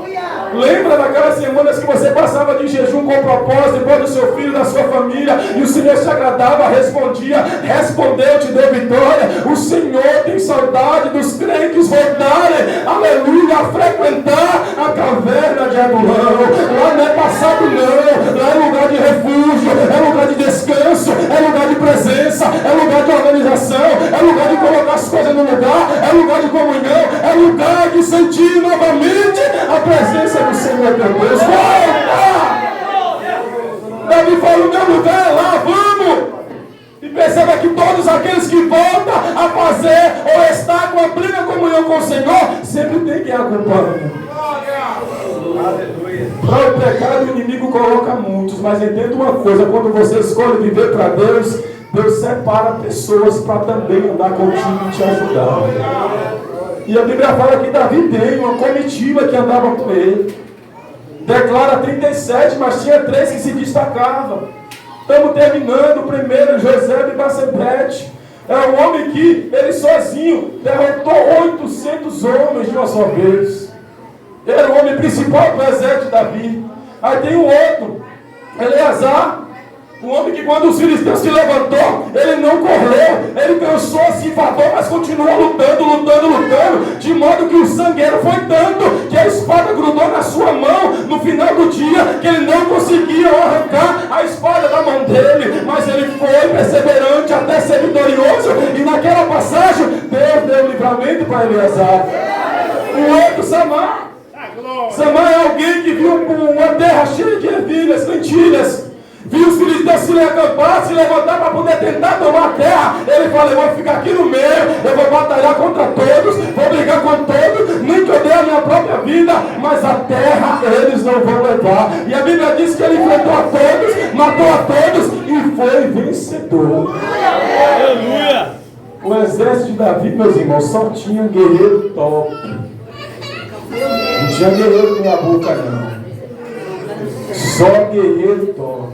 Lembra daquelas semanas que você passava de jejum com propósito, depois do seu filho, da sua família, e o Senhor se agradava, respondia, respondeu, te deu vitória. O Senhor tem saudade dos crentes voltarem, aleluia, a frequentar a caverna de Adulão. Lá não é passado não, lá é lugar de refúgio, é lugar de descanso, é lugar de presença, é lugar de organização, é lugar de colocar as coisas no lugar, é lugar de comunhão, é lugar de sentir novamente a presença do Senhor teu Deus. Volta! Davi fala, o meu lugar é lá, vamos! E perceba que todos aqueles que voltam a fazer ou estar com a plena comunhão com o Senhor, sempre tem que acompanhar. Para o pecado, o inimigo coloca muitos, mas entenda uma coisa: quando você escolhe viver para Deus, Deus separa pessoas para também andar contigo e te ajudar. E a Bíblia fala que Davi tem uma comitiva que andava com ele. Declara 37, mas tinha 3 que se destacavam. Estamos terminando. O primeiro, José de Basebete. É um homem que, ele sozinho, derrotou 800 homens de uma só vez. Era o homem principal do exército de Davi. Aí tem um outro, Eleazar. Um homem que, quando os filisteus se levantou, ele não correu, ele cansou, se enfadou, mas continuou lutando, de modo que o sangueiro foi tanto que a espada grudou na sua mão no final do dia, que ele não conseguia arrancar a espada da mão dele, mas ele foi perseverante até ser vitorioso, e naquela passagem, Deus deu livramento para Eleazar. O outro, Samar. Samar é alguém que viu uma terra cheia de ervilhas, lentilhas. Viu os filisteus se acampar, se levantar para poder tentar tomar a terra. Ele fala: eu vou ficar aqui no meio, eu vou batalhar contra todos, vou brigar com todos, nem que eu dê a minha própria vida, mas a terra eles não vão levar. E a Bíblia diz que ele enfrentou a todos, matou a todos e foi vencedor. Aleluia! O exército de Davi, meus irmãos, só tinha guerreiro top. Não tinha guerreiro meia boca, não. Só guerreiro top.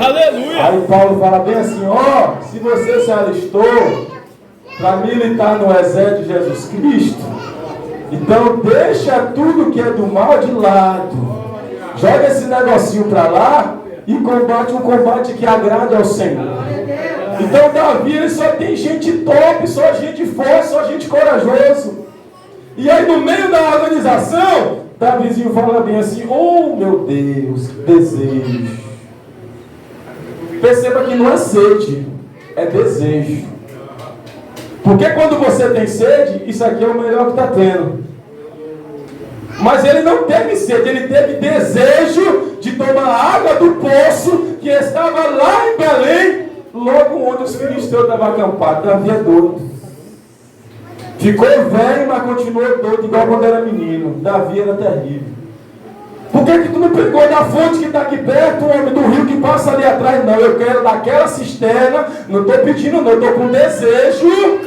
Aleluia! Aí Paulo fala bem assim: ó, se você se alistou para militar no exército de Jesus Cristo, então deixa tudo que é do mal de lado. Joga esse negocinho para lá e combate um combate que agrade ao Senhor. Então Davi, ele só tem gente top, só gente forte, só gente corajoso. E aí no meio da organização, Davizinho fala bem assim: oh meu Deus, desejo. Perceba que não é sede, é desejo. Porque quando você tem sede, isso aqui é o melhor que está tendo. Mas ele não teve sede, ele teve desejo de tomar água do poço que estava lá em Belém, logo onde os filisteus estavam acampados. Davi é doido. Ficou velho, mas continuou doido, igual quando era menino. Davi era terrível. Por que tu não pegou da fonte que está aqui perto, o homem do rio que passa ali atrás? Não, eu quero daquela cisterna. Não estou pedindo, não, estou com desejo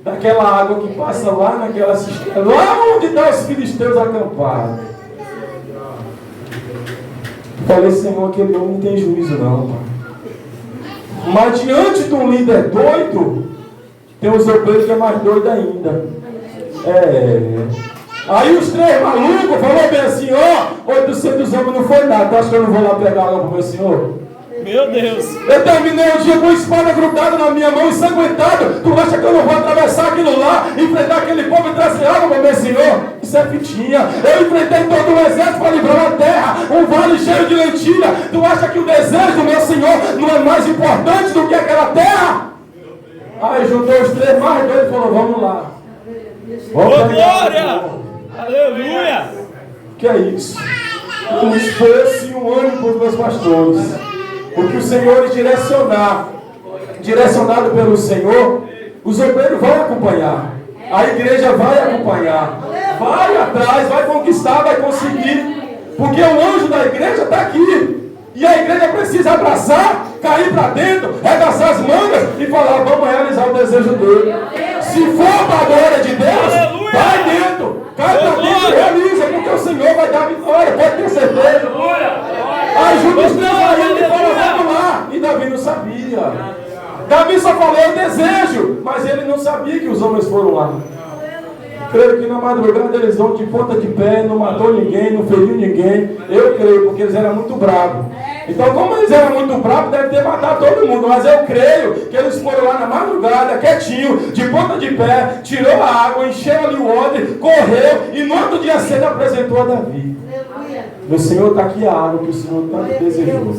daquela água que passa lá naquela cisterna, lá onde estão os filisteus acampados. Falei: Senhor, aquele homem não tem juízo, não, pai. Mas diante de um líder doido, tem um obreiros que é mais doido ainda. Aí os 3 malucos falaram bem assim: ó, 800 homens não foi nada. Tu acha que eu não vou lá pegar água para o meu senhor? Meu Deus! Eu terminei o dia com a espada grudada na minha mão, ensanguentado. Tu acha que eu não vou atravessar aquilo lá, enfrentar aquele povo e trazer água para o meu senhor? Isso é fitinha. Eu enfrentei todo o exército para livrar a terra, um vale cheio de lentilha. Tu acha que o desejo do meu senhor não é mais importante do que aquela terra? Aí juntou os 3 mais doidos e falou: vamos lá. Vamos Ô glória! Aleluia! Que é isso? Um esforço e um ânimo para os meus pastores. Porque o Senhor é direcionado pelo Senhor, os obreiros vão acompanhar. A igreja vai acompanhar. Vai atrás, vai conquistar, vai conseguir. Porque o anjo da igreja está aqui. E a igreja precisa abraçar, cair para dentro, regaçar as mangas e falar: vamos realizar o desejo dele. Se for para a glória de Deus, aleluia, vai dentro, cai para dentro e realiza, porque o Senhor vai dar vitória, pode ter certeza. Aí juntos os 3 aí e fala: vamos lá. E Davi não sabia. Davi só falou: eu desejo, mas ele não sabia que os homens foram lá. Creio que na madrugada eles vão de ponta de pé, não matou ninguém, não feriu ninguém. Eu creio, porque eles eram muito bravos. Então, como eles eram muito bravos, deve ter matado todo mundo. Mas eu creio que eles foram lá na madrugada, quietinho, de ponta de pé, tirou a água, encheu ali o odre, correu e no outro dia cedo apresentou a Davi. Meu Senhor, está aqui a água que o Senhor tanto desejou.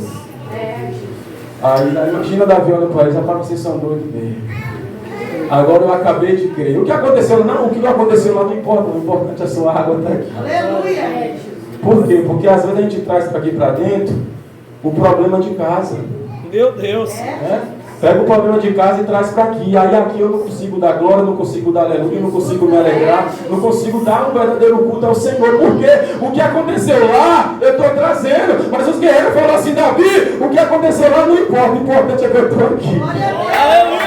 Aí imagina Davi olhando para eles: rapaz, vocês são doidos mesmo. Agora eu acabei de crer. O que aconteceu? Não, o que não aconteceu lá não importa. O importante é a sua água estar aqui. Aleluia. Por quê? Porque às vezes a gente traz para aqui para dentro o problema de casa. Meu Deus. Pega o problema de casa e traz para aqui. Aí aqui eu não consigo dar glória, não consigo dar aleluia, não consigo me alegrar, não consigo dar um verdadeiro culto ao Senhor. Porque o que aconteceu lá, eu estou trazendo. Mas os guerreiros falaram assim: Davi, o que aconteceu lá não importa. O importante é que eu estou aqui. Aleluia.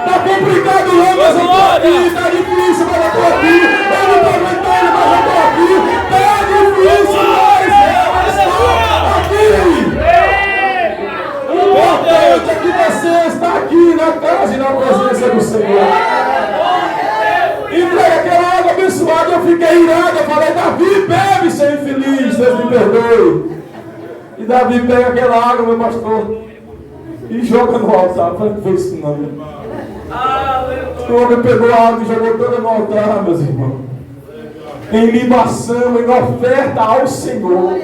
Está complicado lá, mas eu estou aqui. Está difícil, mas eu estou aqui. Eu não estou aguentando, mas eu estou aqui. Está difícil, mas eu estou aqui. O importante é que você está aqui na casa e na presença do Senhor. Entrega aquela água abençoada. Eu fiquei irado. Eu falei: Davi, bebe, seu infeliz, Deus me perdoe. E Davi pega aquela água, meu pastor, e joga no altar. Eu falei: não fez isso não. O homem pegou a água e jogou toda no altar, meus irmãos, em libação, em oferta ao Senhor.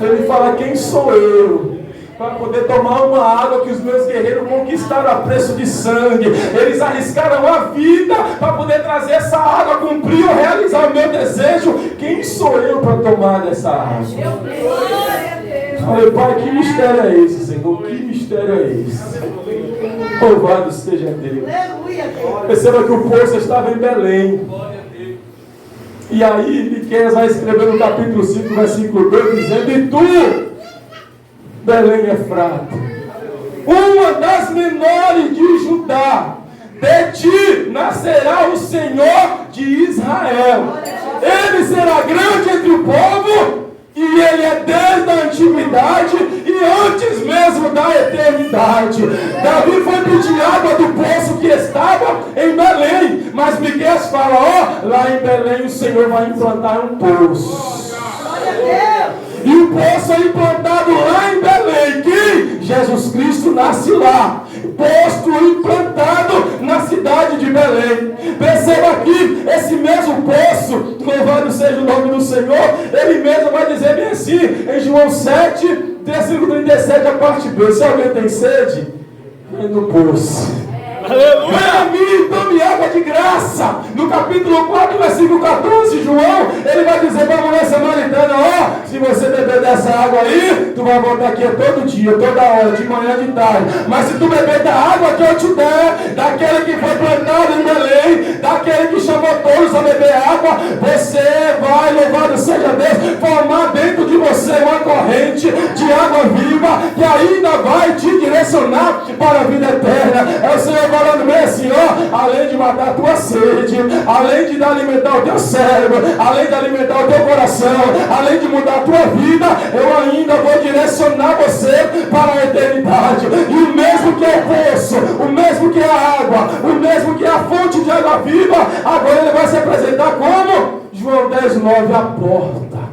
Ele fala: quem sou eu para poder tomar uma água que os meus guerreiros conquistaram a preço de sangue? Eles arriscaram a vida para poder trazer essa água, cumprir ou realizar o meu desejo. Quem sou eu para tomar dessa água? Falei: Pai, que mistério é esse, Senhor? Que mistério é esse? Louvado seja Deus. Perceba que o poço estava em Belém. E aí Miqueias vai escrever no capítulo 5, versículo 2, dizendo: e tu, Belém Efrata, uma das menores de Judá, de ti nascerá o Senhor de Israel. Ele será grande entre o povo, e ele é desde a antiguidade e antes mesmo da eternidade. Davi foi pedir água do poço que estava em Belém, mas Miqueias fala: ó, lá em Belém o Senhor vai implantar um poço. E o poço é implantado lá em Belém, que Jesus Cristo nasce lá, posto implantado na cidade de Belém. Perceba aqui, esse mesmo poço, louvado seja o nome do Senhor, ele mesmo vai dizer bem assim, em João 7, versículo 37, a parte B: se alguém tem sede, vem no poço. Aleluia. Vem a mim, tome água de graça. No capítulo 4, versículo 14, João, ele vai dizer para a mulher samaritana: ó, se você beber dessa água aí, tu vai voltar aqui todo dia, toda hora, de manhã, de tarde. Mas se tu beber da água que eu te der, daquele que foi plantado em Belém, daquele que chamou todos a beber água, você vai, louvado seja Deus, formar dentro de você uma corrente de água viva, que ainda vai te direcionar para a vida eterna. É o Senhor falando bem assim: ó, além de matar a tua sede, além de alimentar o teu cérebro, além de alimentar o teu coração, além de mudar a tua vida, eu ainda vou direcionar você para a eternidade. E o mesmo que é o poço, o mesmo que é a água, o mesmo que é a fonte de água viva, agora ele vai se apresentar como João 10:9, a porta.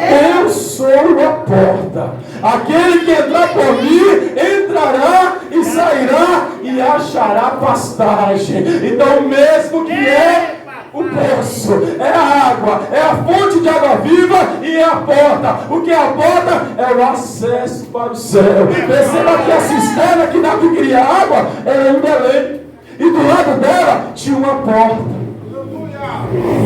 Eu sou a porta. Aquele que entrar por mim, entrará e sairá e achará pastagem. Então o mesmo que é o poço, é a água, é a fonte de água viva e é a porta. O que é a porta? É o acesso para o céu. Perceba que a cisterna que Davi queria água era em Belém, e do lado dela tinha uma porta.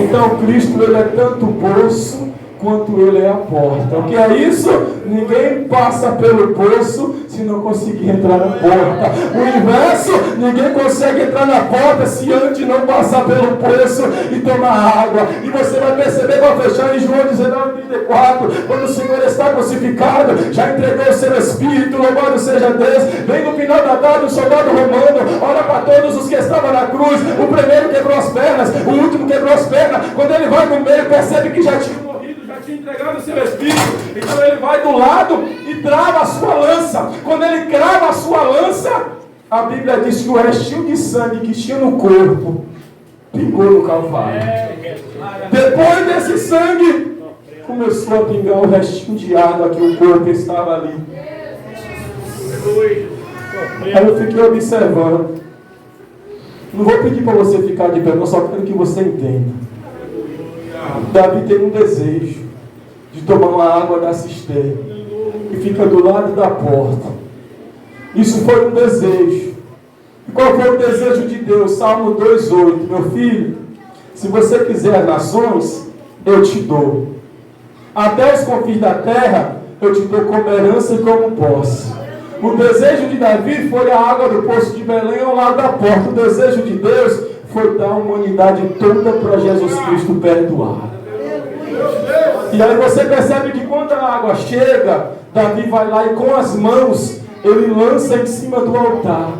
Então Cristo, ele é tanto poço quanto ele é a porta. O que é isso? Ninguém passa pelo poço se não conseguir entrar na porta. O inverso, ninguém consegue entrar na porta se antes não passar pelo poço e tomar água. E você vai perceber, vai fechar em João 19:34, quando o Senhor está crucificado, já entregou o seu Espírito, louvado seja Deus. Vem no final da tarde um soldado romano, olha para todos os que estavam na cruz. O primeiro quebrou as pernas, o último quebrou as pernas. Quando ele vai no meio, percebe que já tinha tinha entregado o seu Espírito. Então ele vai do lado e trava a sua lança. Quando ele crava a sua lança, a Bíblia diz que o restinho de sangue que tinha no corpo pingou no Calvário. Depois desse sangue, começou a pingar o restinho de água que o corpo estava ali. Aí eu fiquei observando. Não vou pedir para você ficar de pé, eu só quero que você entenda. Davi tem um desejo de tomar uma água da cisterna que fica do lado da porta. Isso foi um desejo. E qual foi o desejo de Deus? Salmo 2:8. Meu filho, se você quiser as nações, eu te dou. Até os confins da terra, eu te dou como herança e como posse. O desejo de Davi foi a água do poço de Belém ao lado da porta. O desejo de Deus foi dar a humanidade toda para Jesus Cristo perdoar. E aí você percebe que quando a água chega, Davi vai lá e com as mãos ele lança em cima do altar,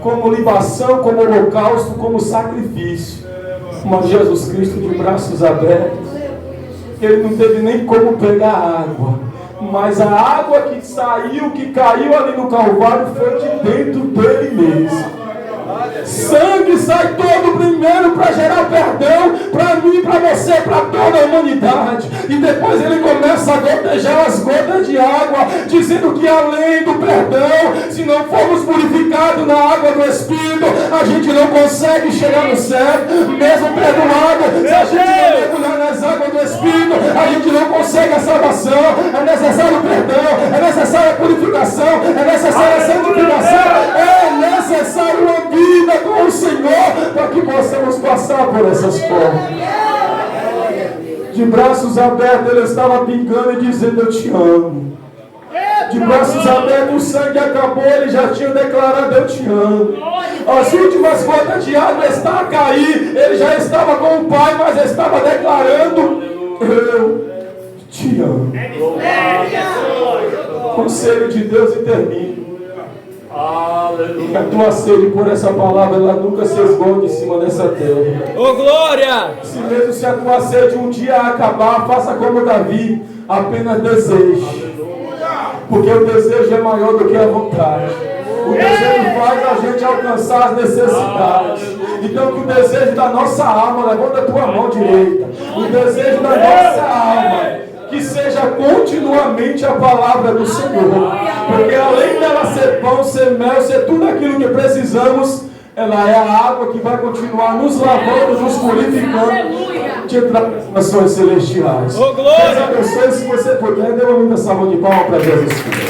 como libação, como holocausto, como sacrifício. Mas Jesus Cristo de braços abertos, ele não teve nem como pegar a água, mas a água que saiu, que caiu ali no Calvário, foi de dentro dele mesmo. Sangue sai todo primeiro para gerar perdão para mim, para você, para toda a humanidade. E depois ele começa a gotejar as gotas de água, dizendo que além do perdão, se não formos purificados na água do Espírito, a gente não consegue chegar no céu, mesmo perdoado. Se a gente não mergulhar nas águas do Espírito, a gente não consegue a salvação. É necessário perdão, é necessária a purificação, é necessária a santificação, é necessário uma vida com o Senhor para que possamos passar por essas portas. De braços abertos ele estava pingando e dizendo: eu te amo. De braços abertos o sangue acabou, ele já tinha declarado: eu te amo. As últimas gotas de água estavam a cair, ele já estava com o Pai, mas estava declarando: eu te amo. Conselho de Deus e termino. Que a tua sede por essa palavra ela nunca se esgonde em cima dessa terra. Ô glória! Se mesmo se a tua sede um dia acabar, faça como Davi, apenas deseje. Porque o desejo é maior do que a vontade. O desejo faz a gente alcançar as necessidades. Então que o desejo da nossa alma, levanta a tua mão direita, o desejo da nossa alma, que seja continuamente a palavra do Senhor. Porque além dela ser pão, ser mel, ser tudo aquilo que precisamos, ela é a água que vai continuar nos lavando, nos purificando, te trazendo nações celestiais. Oh, glória! Deus abençoe. Se você puder, dê uma linda salva de palmas para Jesus Cristo.